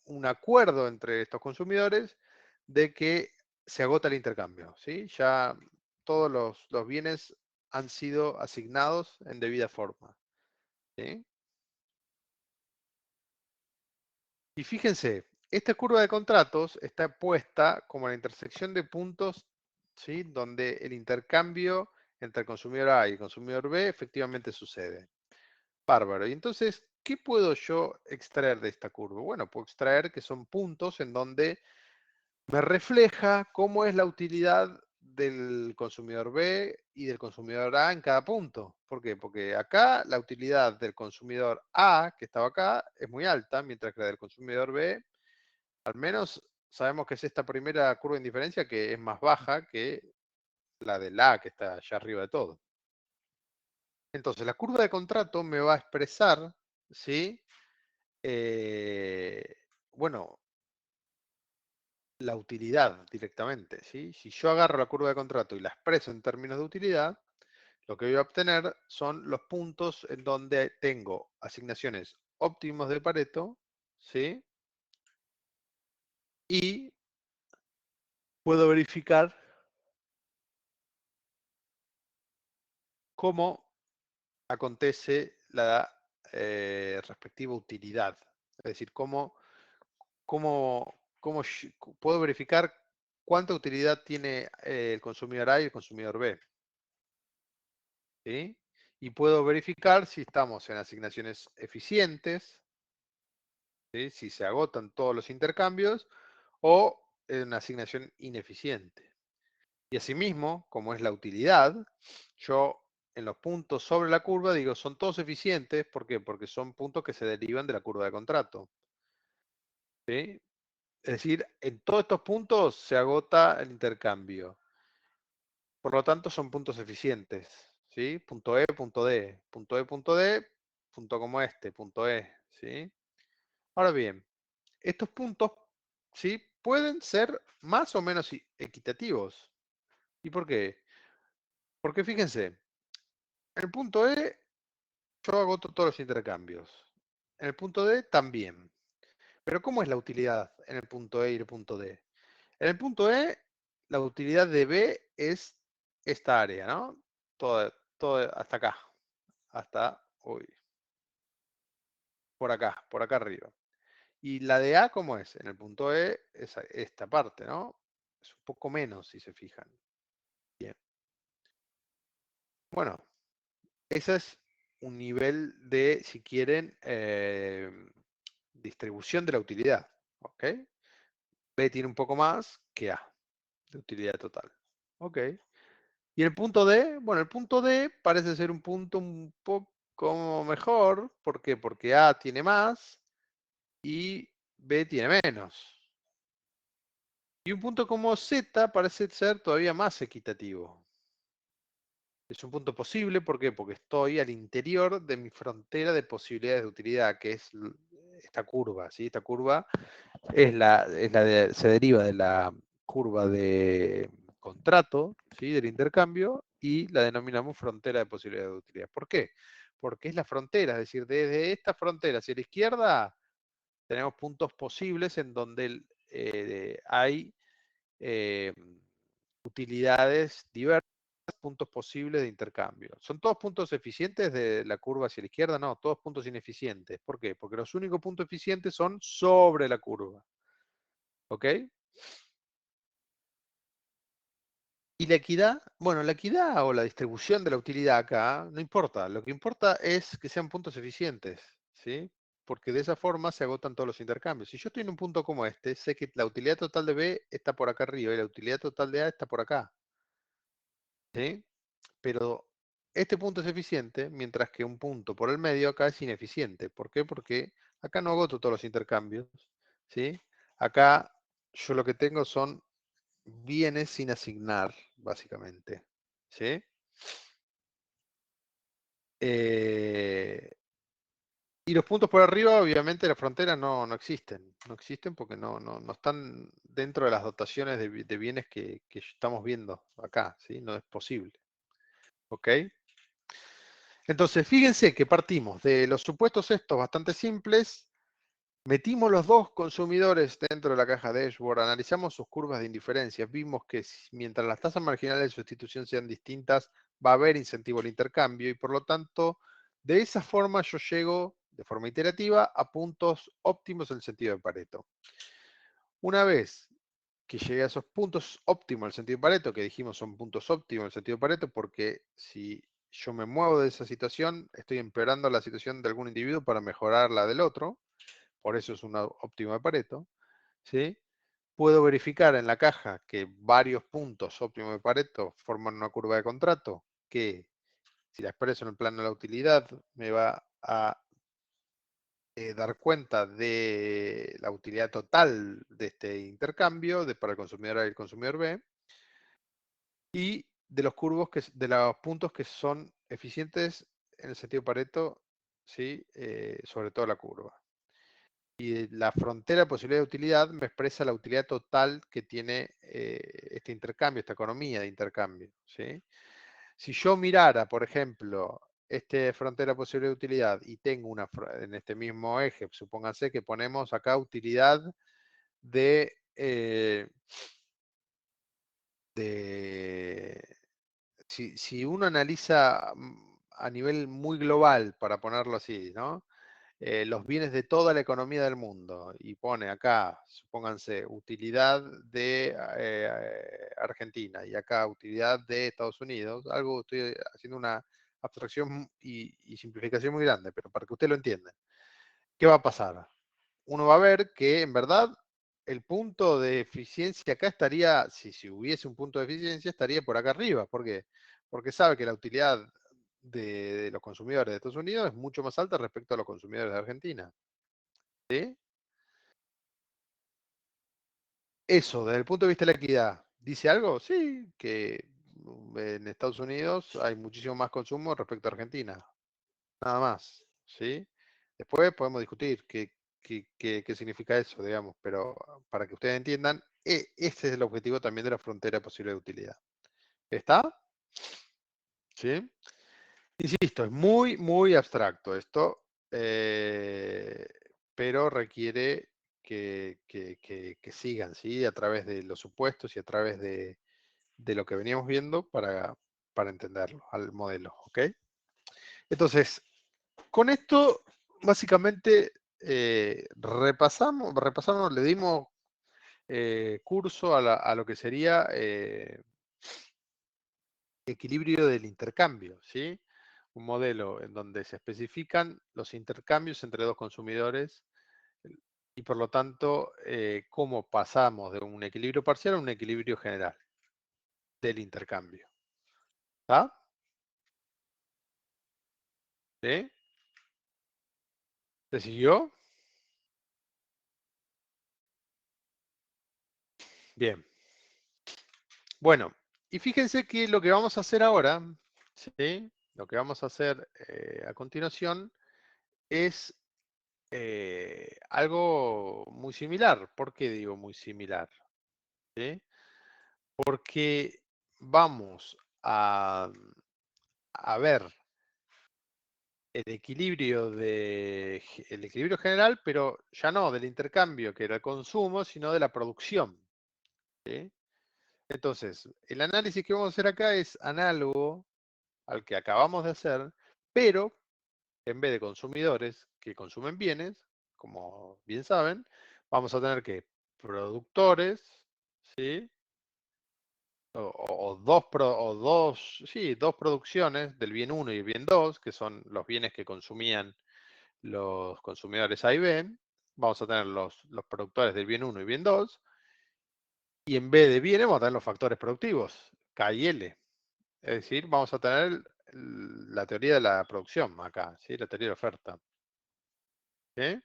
un acuerdo entre estos consumidores de que se agota el intercambio, ¿sí? Ya todos los bienes han sido asignados en debida forma, ¿sí? Y fíjense, esta curva de contratos está puesta como la intersección de puntos, ¿sí? Donde el intercambio entre el consumidor A y el consumidor B efectivamente sucede. Bárbaro. Y entonces, ¿qué puedo yo extraer de esta curva? Bueno, puedo extraer que son puntos en donde me refleja cómo es la utilidad del consumidor B y del consumidor A en cada punto. ¿Por qué? Porque acá la utilidad del consumidor A, que estaba acá, es muy alta, mientras que la del consumidor B, al menos sabemos que es esta primera curva de indiferencia que es más baja que la del A, que está allá arriba de todo. Entonces, la curva de contrato me va a expresar, ¿sí? Eh, bueno, la utilidad directamente, ¿sí? Si yo agarro la curva de contrato y la expreso en términos de utilidad, lo que voy a obtener son los puntos en donde tengo asignaciones óptimos de Pareto, ¿sí? Y puedo verificar cómo acontece la respectiva utilidad. Es decir, cómo puedo verificar cuánta utilidad tiene el consumidor A y el consumidor B. ¿Sí? Y puedo verificar si estamos en asignaciones eficientes, ¿sí? Si se agotan todos los intercambios, o en una asignación ineficiente. Y asimismo, como es la utilidad, yo en los puntos sobre la curva digo, son todos eficientes. ¿Por qué? Porque son puntos que se derivan de la curva de contrato. ¿Sí? Es decir, en todos estos puntos se agota el intercambio. Por lo tanto, son puntos eficientes. ¿sí? Punto E, punto D, punto E, punto D, punto como este, punto E, ¿sí? Ahora bien, estos puntos, ¿sí? Pueden ser más o menos equitativos. ¿Y por qué? Porque fíjense, en el punto E yo agoto todos los intercambios. En el punto D también. Pero ¿cómo es la utilidad en el punto E y el punto D? En el punto E, la utilidad de B es esta área, ¿no? Todo hasta acá. Hasta, uy, por acá arriba. Y la de A, ¿cómo es? En el punto E es esta parte, ¿no? Es un poco menos, si se fijan. Bien. Bueno, ese es un nivel de, si quieren, distribución de la utilidad. ¿Ok? B tiene un poco más que A de utilidad total. ¿Ok? Y el punto D, bueno, el punto D parece ser un punto un poco mejor. ¿Por qué? Porque A tiene más y B tiene menos. Y un punto como Z parece ser todavía más equitativo. Es un punto posible, ¿por qué? Porque estoy al interior de mi frontera de posibilidades de utilidad, que es esta curva, ¿sí? Esta curva se deriva de la curva de contrato, ¿sí? Del intercambio, y la denominamos frontera de posibilidades de utilidad. ¿Por qué? Porque es la frontera, es decir, desde esta frontera hacia la izquierda tenemos puntos posibles en donde hay eh, utilidades diversas, puntos posibles de intercambio. ¿Son todos puntos eficientes de la curva hacia la izquierda? No, todos puntos ineficientes. ¿Por qué? Porque los únicos puntos eficientes son sobre la curva. ¿Ok? Y la equidad, bueno, la equidad o la distribución de la utilidad acá, no importa. Lo que importa es que sean puntos eficientes, ¿sí? Porque de esa forma se agotan todos los intercambios. Si yo estoy en un punto como este, sé que la utilidad total de B está por acá arriba y la utilidad total de A está por acá, ¿sí? Pero este punto es eficiente, mientras que un punto por el medio acá es ineficiente. ¿Por qué? Porque acá no agoto todos los intercambios, ¿sí? Acá yo lo que tengo son bienes sin asignar, básicamente, ¿sí? Eh, y los puntos por arriba, obviamente, las fronteras no existen. No existen porque no están dentro de las dotaciones de bienes que estamos viendo acá, ¿sí? No es posible. ¿Ok? Entonces, fíjense que partimos de los supuestos estos bastante simples, metimos los dos consumidores dentro de la caja de dashboard, analizamos sus curvas de indiferencia, vimos que mientras las tasas marginales de sustitución sean distintas, va a haber incentivo al intercambio y por lo tanto, de esa forma yo llego de forma iterativa a puntos óptimos en el sentido de Pareto. Una vez que llegue a esos puntos óptimos en el sentido de Pareto, que dijimos son puntos óptimos en el sentido de Pareto, porque si yo me muevo de esa situación, estoy empeorando la situación de algún individuo para mejorar la del otro, por eso es una óptima de Pareto, ¿sí? Puedo verificar en la caja que varios puntos óptimos de Pareto forman una curva de contrato que, si la expreso en el plano de la utilidad, me va a dar cuenta de la utilidad total de este intercambio para el consumidor A y el consumidor B y de los de los puntos que son eficientes en el sentido Pareto, ¿sí? Sobre todo la curva. Y la frontera de posibilidad de utilidad me expresa la utilidad total que tiene este intercambio, esta economía de intercambio, ¿sí? Si yo mirara, por ejemplo, este frontera posible de utilidad y tengo en este mismo eje, supónganse que ponemos acá utilidad de, de si uno analiza a nivel muy global, para ponerlo así, ¿no? Los bienes de toda la economía del mundo y pone acá, supónganse, utilidad de Argentina y acá utilidad de Estados Unidos, algo estoy haciendo una abstracción y simplificación muy grande, pero para que usted lo entienda. ¿Qué va a pasar? Uno va a ver que en verdad el punto de eficiencia acá estaría, si hubiese un punto de eficiencia, estaría por acá arriba. ¿Por qué? Porque sabe que la utilidad de los consumidores de Estados Unidos es mucho más alta respecto a los consumidores de Argentina. ¿Sí? Eso, desde el punto de vista de la equidad, ¿dice algo? Sí, que en Estados Unidos hay muchísimo más consumo respecto a Argentina. Nada más, ¿sí? Después podemos discutir qué significa eso, digamos, pero para que ustedes entiendan, este es el objetivo también de la frontera de posible utilidad. ¿Está? ¿Sí? Insisto, es muy, muy abstracto esto, pero requiere que sigan, ¿sí? A través de los supuestos y a través de lo que veníamos viendo para entenderlo, al modelo, ¿ok? Entonces, con esto, básicamente, repasamos, le dimos curso a lo que sería equilibrio del intercambio, ¿sí? Un modelo en donde se especifican los intercambios entre dos consumidores y por lo tanto, cómo pasamos de un equilibrio parcial a un equilibrio general del intercambio. ¿Está? ¿Sí? ¿Se siguió? Bien. Bueno, y fíjense que lo que vamos a hacer ahora, ¿sí? Lo que vamos a hacer a continuación es algo muy similar. ¿Por qué digo muy similar? ¿Sí? Porque vamos a ver el equilibrio general, pero ya no del intercambio, que era el consumo, sino de la producción. ¿Sí? Entonces, el análisis que vamos a hacer acá es análogo al que acabamos de hacer, pero en vez de consumidores que consumen bienes, como bien saben, vamos a tener que productores, ¿sí? Dos producciones del bien 1 y el bien 2, que son los bienes que consumían los consumidores A y B. Vamos a tener los productores del bien 1 y bien 2. Y en vez de bienes, vamos a tener los factores productivos, K y L. Es decir, vamos a tener la teoría de la producción acá, ¿sí? La teoría de oferta. ¿Sí?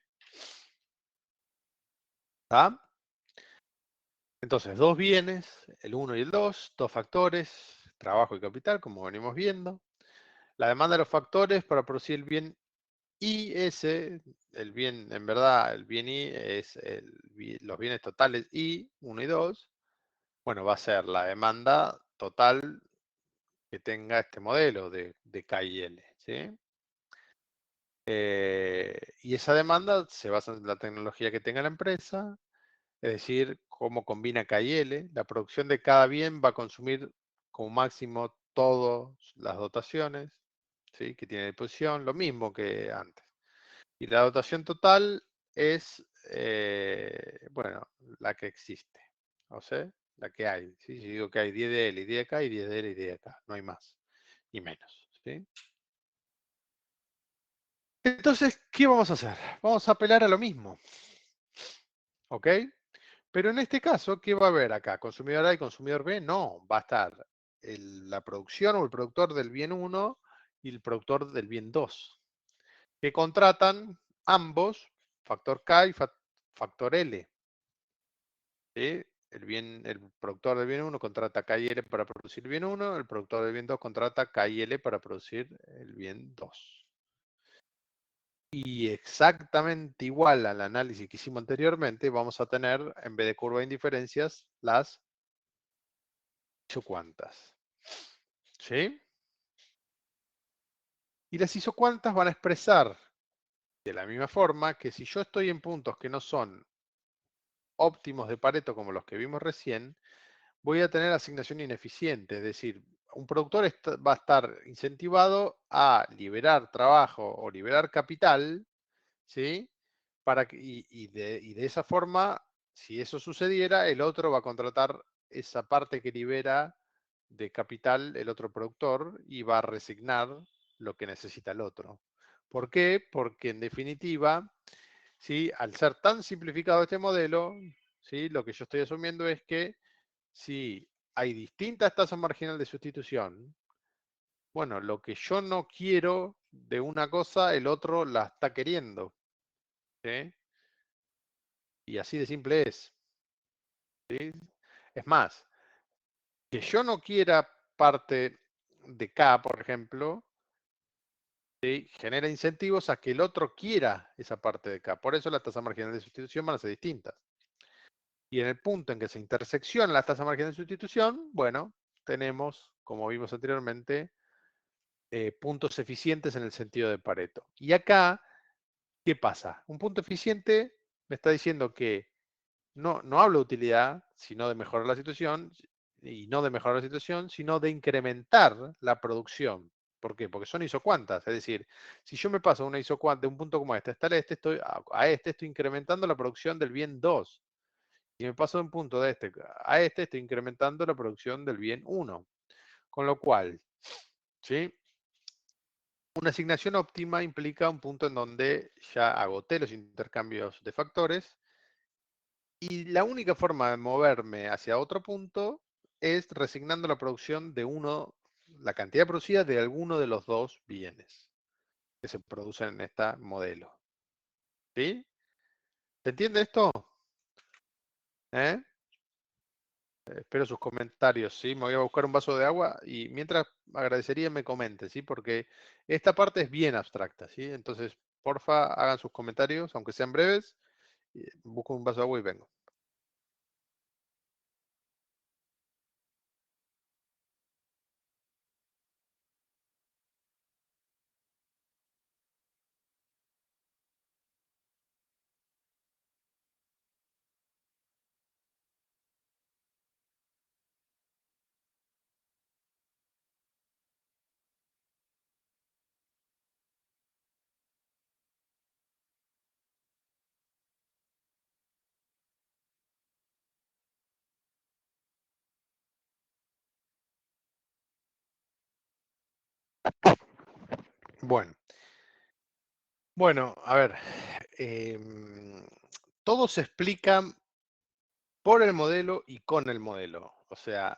¿Está? Entonces, dos bienes, el 1 y el 2, dos factores, trabajo y capital, como venimos viendo. La demanda de los factores para producir el bien I, S, el bien, en verdad, el bien I es los bienes totales I, 1 y 2. Bueno, va a ser la demanda total que tenga este modelo de K y L, ¿sí? Y esa demanda se basa en la tecnología que tenga la empresa, es decir, cómo combina K y L. La producción de cada bien va a consumir como máximo todas las dotaciones, ¿sí? Que tiene a disposición, lo mismo que antes. Y la dotación total es, bueno, la que existe, o sea, la que hay. ¿Sí? Si digo que hay 10 de L y 10 de acá, y 10 de L y 10 de acá, no hay más y menos. ¿Sí? Entonces, ¿qué vamos a hacer? Vamos a apelar a lo mismo, ¿ok? Pero en este caso, ¿qué va a haber acá? ¿Consumidor A y consumidor B? No, va a estar la producción o el productor del bien 1 y el productor del bien 2, que contratan ambos factor K y factor L. ¿Sí? El productor del bien 1 contrata K y L para producir el bien 1, el productor del bien 2 contrata K y L para producir el bien 2. Y exactamente igual al análisis que hicimos anteriormente, vamos a tener, en vez de curva de indiferencias, las isocuantas. ¿Sí? Y las isocuantas van a expresar de la misma forma que si yo estoy en puntos que no son óptimos de Pareto como los que vimos recién, voy a tener asignación ineficiente, es decir, un productor va a estar incentivado a liberar trabajo o liberar capital, ¿sí? Y de esa forma, si eso sucediera, el otro va a contratar esa parte que libera de capital el otro productor y va a resignar lo que necesita el otro. ¿Por qué? Porque en definitiva, ¿sí? Al ser tan simplificado este modelo, ¿sí? Lo que yo estoy asumiendo es que si hay distintas tasas marginales de sustitución, bueno, lo que yo no quiero de una cosa, el otro la está queriendo. ¿Sí? Y así de simple es. ¿Sí? Es más, que yo no quiera parte de K, por ejemplo, ¿sí? Genera incentivos a que el otro quiera esa parte de K. Por eso las tasas marginales de sustitución van a ser distintas. Y en el punto en que se intersecciona la tasa marginal de sustitución, bueno, tenemos, como vimos anteriormente, puntos eficientes en el sentido de Pareto. Y acá, ¿qué pasa? Un punto eficiente me está diciendo que no hablo de utilidad, sino de mejorar la situación, y no de mejorar la situación, sino de incrementar la producción. ¿Por qué? Porque son isocuantas. Es decir, si yo me paso una isocuanta de un punto como este hasta este, estoy incrementando la producción del bien 2. Y me paso de un punto de este a este, estoy incrementando la producción del bien 1. Con lo cual, ¿sí? Una asignación óptima implica un punto en donde ya agoté los intercambios de factores y la única forma de moverme hacia otro punto es resignando la producción de la cantidad producida de alguno de los dos bienes que se producen en este modelo. ¿Sí? ¿Se entiende esto? ¿Eh? Espero sus comentarios, ¿sí? Me voy a buscar un vaso de agua y mientras agradecería me comenten, ¿sí? Porque esta parte es bien abstracta, ¿sí? Entonces, porfa, hagan sus comentarios, aunque sean breves. Busco un vaso de agua y vengo. Bueno, a ver. Todo se explica por el modelo y con el modelo. O sea,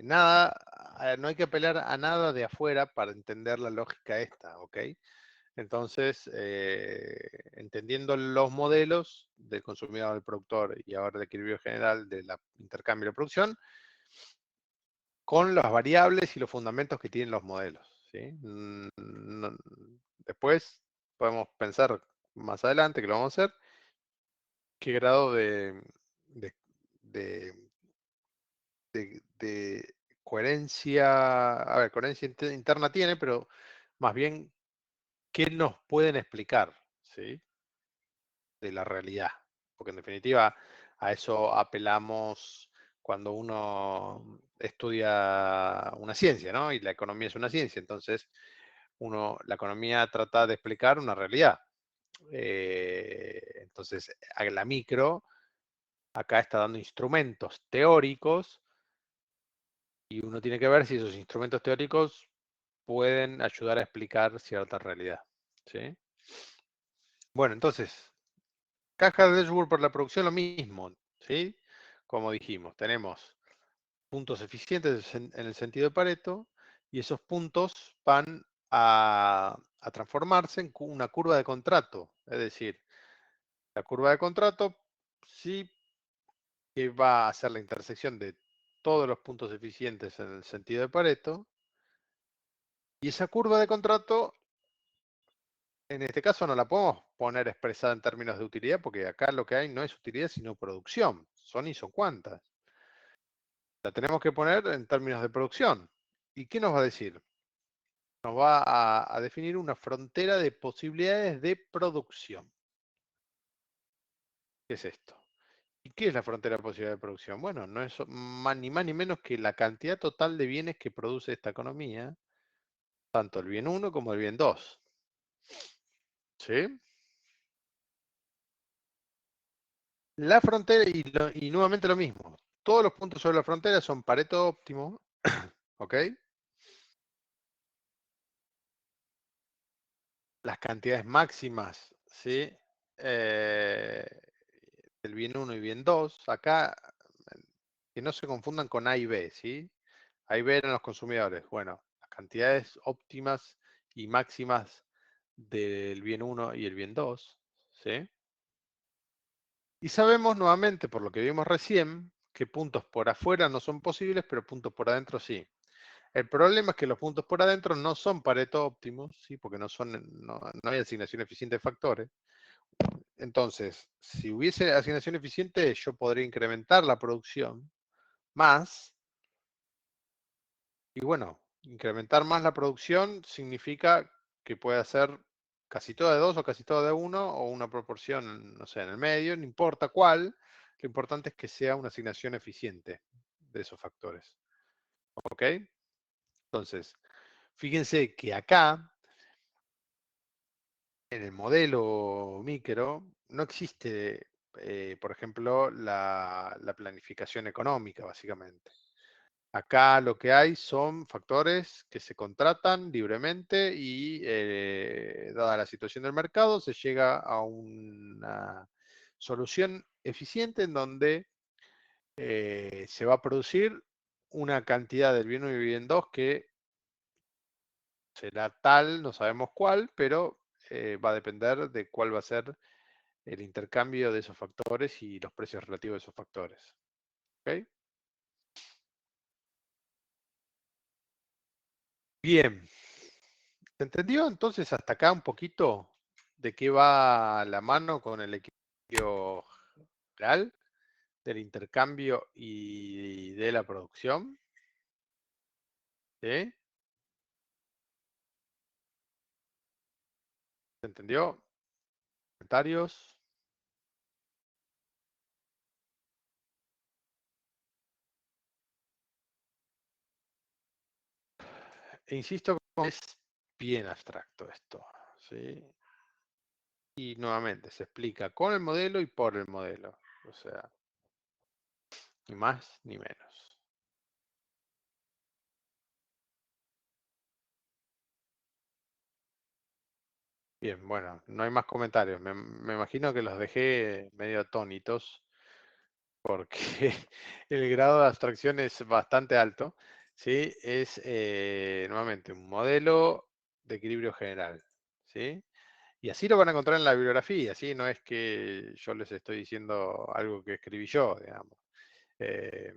no hay que apelar a nada de afuera para entender la lógica esta, ¿ok? Entonces, entendiendo los modelos del consumidor, del productor y ahora del equilibrio general del intercambio de producción, con las variables y los fundamentos que tienen los modelos, ¿sí? Después podemos pensar más adelante, que lo vamos a hacer, qué grado de, de- de coherencia, a ver, coherencia interna tiene, pero más bien, ¿qué nos pueden explicar? ¿Sí? De la realidad. Porque en definitiva a eso apelamos cuando uno estudia una ciencia, ¿no? Y la economía es una ciencia. Entonces, la economía trata de explicar una realidad. Entonces, a la micro, acá está dando instrumentos teóricos y uno tiene que ver si esos instrumentos teóricos pueden ayudar a explicar cierta realidad. ¿Sí? Bueno, entonces, caja de dashboard por la producción, lo mismo, ¿sí? Como dijimos, tenemos puntos eficientes en el sentido de Pareto y esos puntos van a transformarse en una curva de contrato. Es decir, la curva de contrato sí que va a ser la intersección de todos los puntos eficientes en el sentido de Pareto. Y esa curva de contrato, en este caso no la podemos poner expresada en términos de utilidad, porque acá lo que hay no es utilidad, sino producción. Son isocuantas. La tenemos que poner en términos de producción. ¿Y qué nos va a decir? Nos va a definir una frontera de posibilidades de producción. ¿Qué es esto? ¿Y qué es la frontera de posibilidades de producción? Bueno, no es ni más ni menos que la cantidad total de bienes que produce esta economía, tanto el bien 1 como el bien 2. ¿Sí? La frontera, y nuevamente lo mismo, todos los puntos sobre la frontera son Pareto óptimo, ¿ok? Las cantidades máximas, ¿sí? Eh, el bien 1 y bien 2, acá que no se confundan con A y B, ¿sí? A y B eran los consumidores. Bueno, las cantidades óptimas y máximas del bien 1 y el bien 2, ¿sí? Y sabemos nuevamente, por lo que vimos recién, que puntos por afuera no son posibles, pero puntos por adentro sí. El problema es que los puntos por adentro no son Pareto óptimos, ¿sí? Porque no hay asignación eficiente de factores. Entonces, si hubiese asignación eficiente, yo podría incrementar la producción más. Y bueno, incrementar más la producción significa que puede hacer casi todo de 2 o casi todo de 1 o una proporción, no sé, en el medio, no importa cuál. Lo importante es que sea una asignación eficiente de esos factores. ¿Ok? Entonces, fíjense que acá, en el modelo micro, no existe, por ejemplo, la planificación económica, básicamente. Acá lo que hay son factores que se contratan libremente y dada la situación del mercado se llega a una solución eficiente en donde se va a producir una cantidad del bien 1 y bien 2 que será tal, no sabemos cuál, pero va a depender de cuál va a ser el intercambio de esos factores y los precios relativos de esos factores. ¿Ok? Bien, ¿se entendió entonces hasta acá un poquito de qué va la mano con el equilibrio general del intercambio y de la producción? ¿Sí? ¿Se entendió? ¿Comentarios? E insisto, es bien abstracto esto, ¿sí? Y nuevamente se explica con el modelo y por el modelo, o sea, ni más ni menos. Bien, bueno, no hay más comentarios. Me imagino que los dejé medio atónitos porque el grado de abstracción es bastante alto. ¿Sí? Es nuevamente un modelo de equilibrio general. ¿Sí? Y así lo van a encontrar en la bibliografía, ¿sí? No es que yo les estoy diciendo algo que escribí yo, digamos. Eh,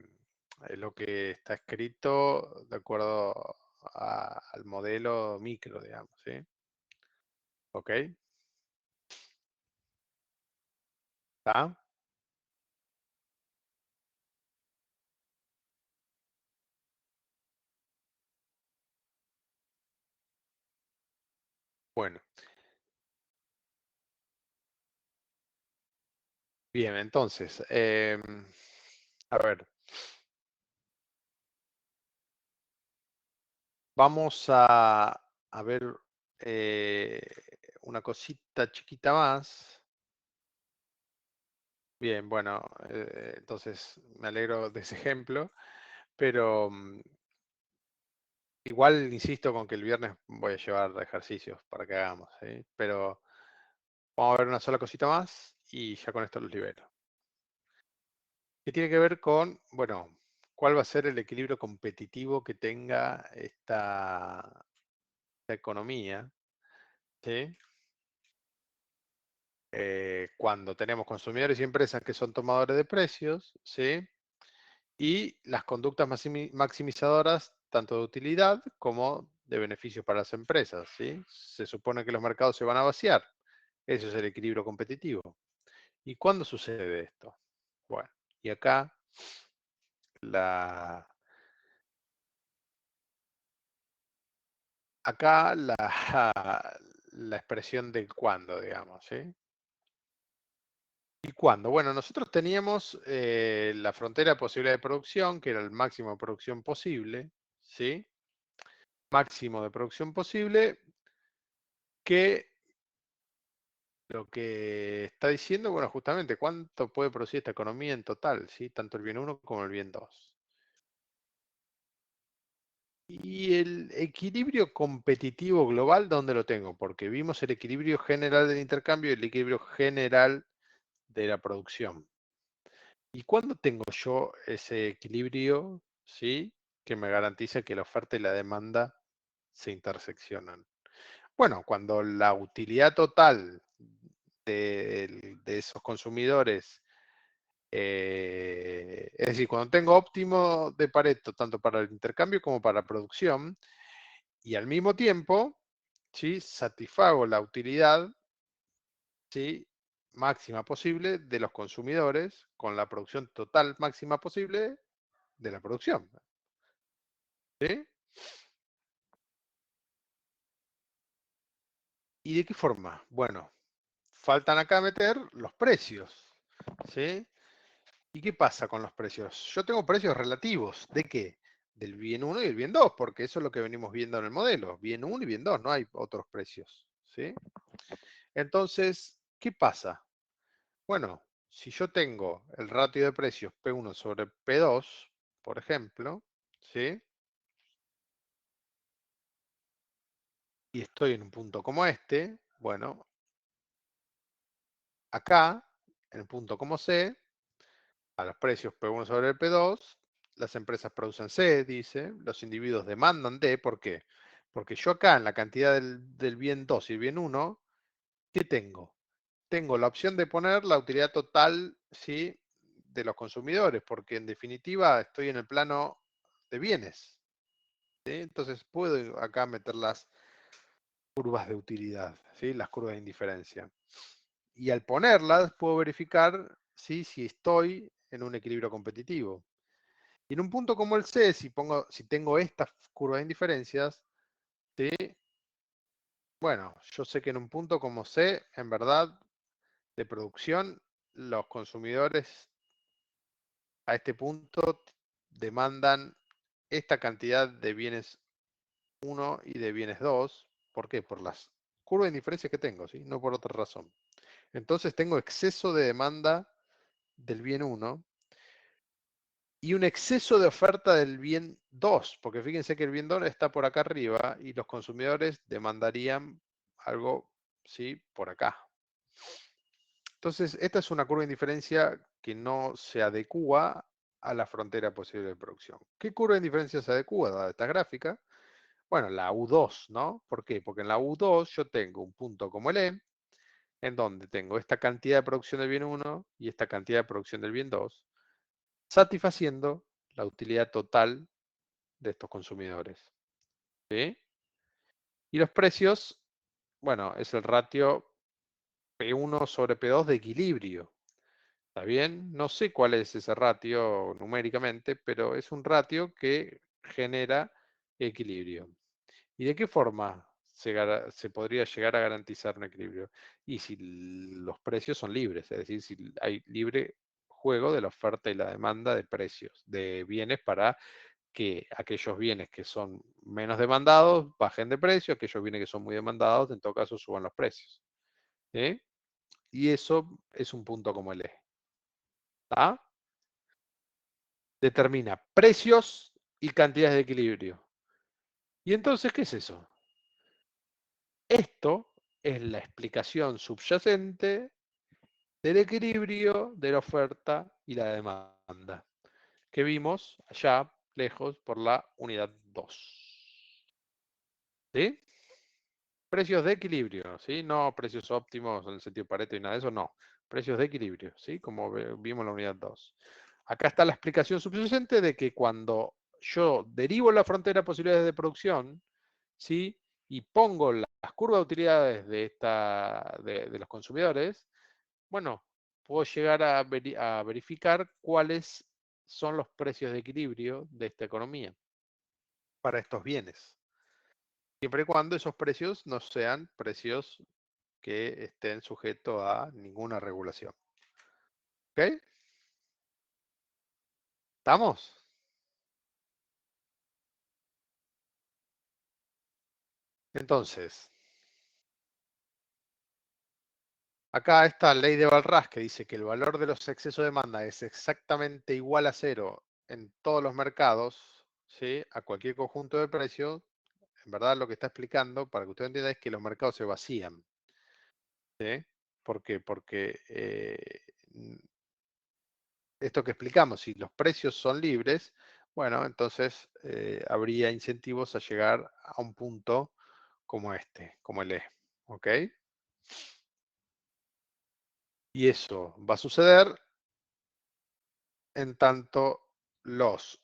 es lo que está escrito de acuerdo al modelo micro, digamos, ¿sí? ¿Ok? ¿Está? Bueno, bien, entonces, a ver, vamos a ver eh, una cosita chiquita más. Bien, bueno, entonces me alegro de ese ejemplo, pero igual insisto con que el viernes voy a llevar ejercicios para que hagamos, ¿sí? Pero vamos a ver una sola cosita más y ya con esto los libero. Que tiene que ver con, bueno, cuál va a ser el equilibrio competitivo que tenga esta economía, ¿sí? Cuando tenemos consumidores y empresas que son tomadores de precios, ¿sí? Y las conductas maximizadoras tanto de utilidad como de beneficios para las empresas, ¿sí? Se supone que los mercados se van a vaciar. Ese es el equilibrio competitivo. ¿Y cuándo sucede esto? Bueno, y acá la, la, la expresión del cuándo, digamos, ¿sí? ¿Y cuándo? Bueno, nosotros teníamos la frontera de posibilidad de producción, que era el máximo de producción posible, ¿sí? Máximo de producción posible, que lo que está diciendo, bueno, justamente cuánto puede producir esta economía en total, ¿sí? Tanto el bien 1 como el bien 2. Y el equilibrio competitivo global, ¿dónde lo tengo? Porque vimos el equilibrio general del intercambio y el equilibrio general de la producción. ¿Y cuándo tengo yo ese equilibrio, ¿sí? Que me garantiza que la oferta y la demanda se interseccionan? Bueno, cuando la utilidad total de esos consumidores Es decir, cuando tengo óptimo de Pareto, tanto para el intercambio como para la producción, y al mismo tiempo, ¿sí? Satisfago la utilidad, ¿sí? Máxima posible de los consumidores con la producción total máxima posible de la producción. ¿Sí? ¿Y de qué forma? Bueno, faltan acá meter los precios. ¿Sí? ¿Y qué pasa con los precios? Yo tengo precios relativos. ¿De qué? Del bien 1 y el bien 2, porque eso es lo que venimos viendo en el modelo. Bien 1 y bien 2, no hay otros precios. ¿Sí? Entonces, ¿qué pasa? Bueno, si yo tengo el ratio de precios P1 sobre P2, por ejemplo, ¿sí? Y estoy en un punto como este, bueno, acá, en el punto como C, a los precios P1 sobre P2, las empresas producen C, dice, los individuos demandan D, ¿por qué? Porque yo acá en la cantidad del bien 2 y el bien 1, ¿qué tengo? Tengo la opción de poner la utilidad total, ¿sí? De los consumidores, porque en definitiva estoy en el plano de bienes, ¿sí? Entonces puedo acá meter las curvas de utilidad, ¿sí? Las curvas de indiferencia. Y al ponerlas puedo verificar, ¿sí? Si estoy en un equilibrio competitivo. Y en un punto como el C, si tengo estas curvas de indiferencias, ¿sí? Bueno, yo sé que en un punto como C, en verdad, de producción, los consumidores a este punto demandan esta cantidad de bienes 1 y de bienes 2. ¿Por qué? Por las curvas de indiferencia que tengo, ¿sí? No por otra razón. Entonces tengo exceso de demanda del bien 1 y un exceso de oferta del bien 2, porque fíjense que el bien 2 está por acá arriba y los consumidores demandarían algo, ¿sí? Por acá. Entonces, esta es una curva de indiferencia que no se adecúa a la frontera posible de producción. ¿Qué curva de indiferencia se adecúa dada esta gráfica? Bueno, la U2, ¿no? ¿Por qué? Porque en la U2 yo tengo un punto como el E, en donde tengo esta cantidad de producción del bien 1 y esta cantidad de producción del bien 2, satisfaciendo la utilidad total de estos consumidores. ¿Sí? Y los precios, bueno, es el ratio P1 sobre P2 de equilibrio. ¿Está bien? No sé cuál es ese ratio numéricamente, pero es un ratio que genera equilibrio. ¿Y de qué forma se podría llegar a garantizar un equilibrio? Y si los precios son libres, es decir, si hay libre juego de la oferta y la demanda de precios, de bienes para que aquellos bienes que son menos demandados bajen de precio, aquellos bienes que son muy demandados, en todo caso, suban los precios. ¿Sí? Y eso es un punto como el E. ¿Está? Determina precios y cantidades de equilibrio. ¿Y entonces qué es eso? Esto es la explicación subyacente del equilibrio de la oferta y la demanda que vimos allá lejos por la unidad 2. ¿Sí? Precios de equilibrio, ¿sí? No precios óptimos en el sentido Pareto y nada de eso, no. Precios de equilibrio, ¿sí? Como vimos en la unidad 2. Acá está la explicación subyacente de que cuando yo derivo la frontera de posibilidades de producción, ¿sí? Y pongo las curvas de utilidades de los consumidores, bueno, puedo llegar a verificar cuáles son los precios de equilibrio de esta economía para estos bienes. Siempre y cuando esos precios no sean precios que estén sujetos a ninguna regulación. ¿Ok? ¿Estamos? Entonces, acá está la ley de Balraj que dice que el valor de los excesos de demanda es exactamente igual a cero en todos los mercados, ¿sí? A cualquier conjunto de precios. En verdad lo que está explicando, para que usted entienda, es que los mercados se vacían. ¿Sí? ¿Por qué? Porque esto que explicamos, si los precios son libres, bueno, entonces habría incentivos a llegar a un punto como este, como el E. ¿Ok? Y eso va a suceder en tanto los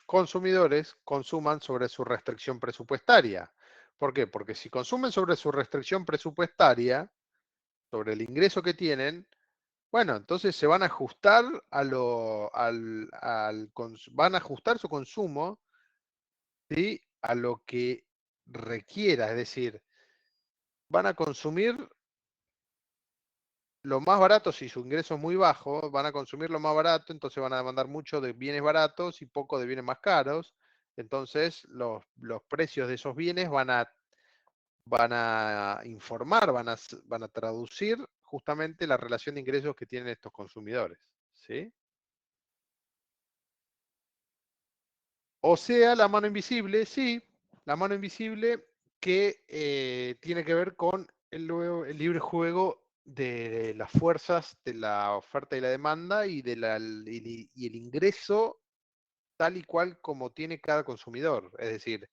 consumidores consuman sobre su restricción presupuestaria. ¿Por qué? Porque si consumen sobre su restricción presupuestaria, sobre el ingreso que tienen, bueno, entonces se van a ajustar van a ajustar su consumo, ¿sí? A lo que requiera, es decir, van a consumir lo más barato. Si su ingreso es muy bajo, van a consumir lo más barato, entonces van a demandar mucho de bienes baratos y poco de bienes más caros. Entonces los precios de esos bienes van a informar, van a traducir justamente la relación de ingresos que tienen estos consumidores, ¿sí? O sea, la mano invisible, sí, la mano invisible que tiene que ver con el libre juego de las fuerzas de la oferta y la demanda y el ingreso tal y cual como tiene cada consumidor. Es decir,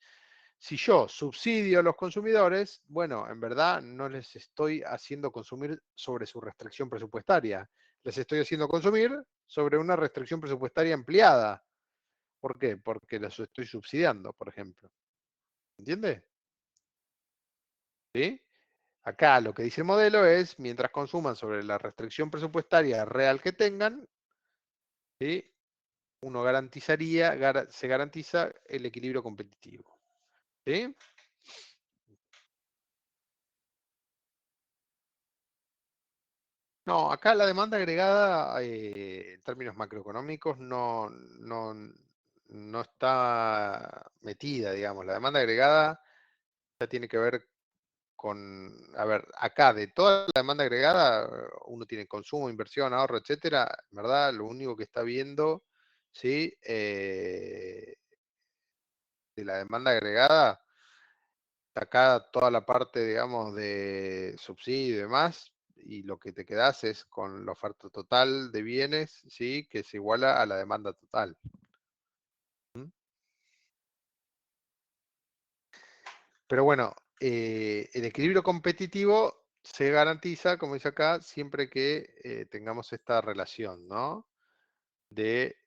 si yo subsidio a los consumidores, bueno, en verdad no les estoy haciendo consumir sobre su restricción presupuestaria, les estoy haciendo consumir sobre una restricción presupuestaria ampliada. ¿Por qué? Porque los estoy subsidiando, por ejemplo. ¿Entiende? ¿Sí? Acá lo que dice el modelo es, mientras consuman sobre la restricción presupuestaria real que tengan, ¿sí? Uno se garantiza el equilibrio competitivo. ¿Sí? No, acá la demanda agregada, en términos macroeconómicos, no está metida, digamos. La demanda agregada ya tiene que ver a ver, acá de toda la demanda agregada, uno tiene consumo, inversión, ahorro, etcétera, ¿verdad? Lo único que está viendo, ¿sí? De la demanda agregada, acá toda la parte, digamos, de subsidio y demás, y lo que te quedas es con la oferta total de bienes, ¿sí? Que se iguala a la demanda total. ¿Mm? Pero bueno, el equilibrio competitivo se garantiza, como dice acá, siempre que tengamos esta relación, ¿no? De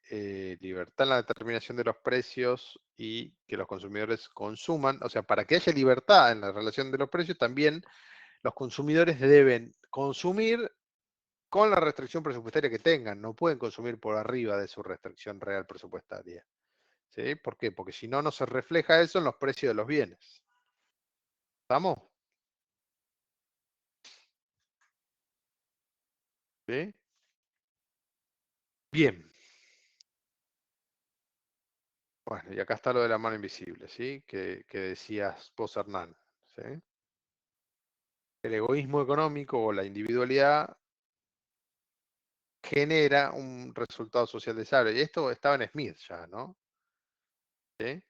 libertad en la determinación de los precios y que los consumidores consuman. O sea, para que haya libertad en la relación de los precios, también los consumidores deben consumir con la restricción presupuestaria que tengan. No pueden consumir por arriba de su restricción real presupuestaria. ¿Sí? ¿Por qué? Porque si no, no se refleja eso en los precios de los bienes. ¿Estamos? ¿Sí? Bien. Bueno, y acá está lo de la mano invisible, ¿sí? Que decías vos, Hernán. ¿Sí? El egoísmo económico o la individualidad genera un resultado social deseable. Y esto estaba en Smith ya, ¿no? ¿Sí?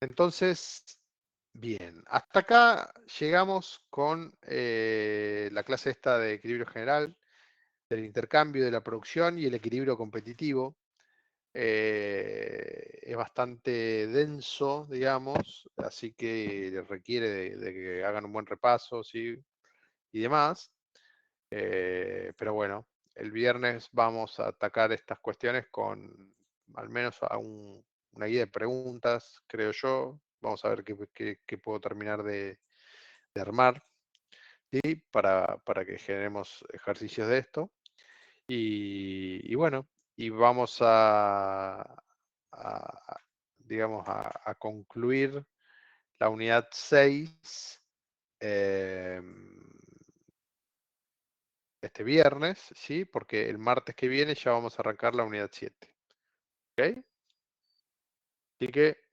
Entonces, bien, hasta acá llegamos con la clase esta de equilibrio general, del intercambio de la producción y el equilibrio competitivo. Es bastante denso, digamos, así que requiere de que hagan un buen repaso, ¿sí? Y demás. Pero bueno, el viernes vamos a atacar estas cuestiones con al menos una guía de preguntas, creo yo. Vamos a ver qué puedo terminar de armar, ¿sí? Para que generemos ejercicios de esto. Y bueno, y vamos digamos, a concluir la unidad 6 este viernes, ¿sí? Porque el martes que viene ya vamos a arrancar la unidad 7. ¿Ok? Así que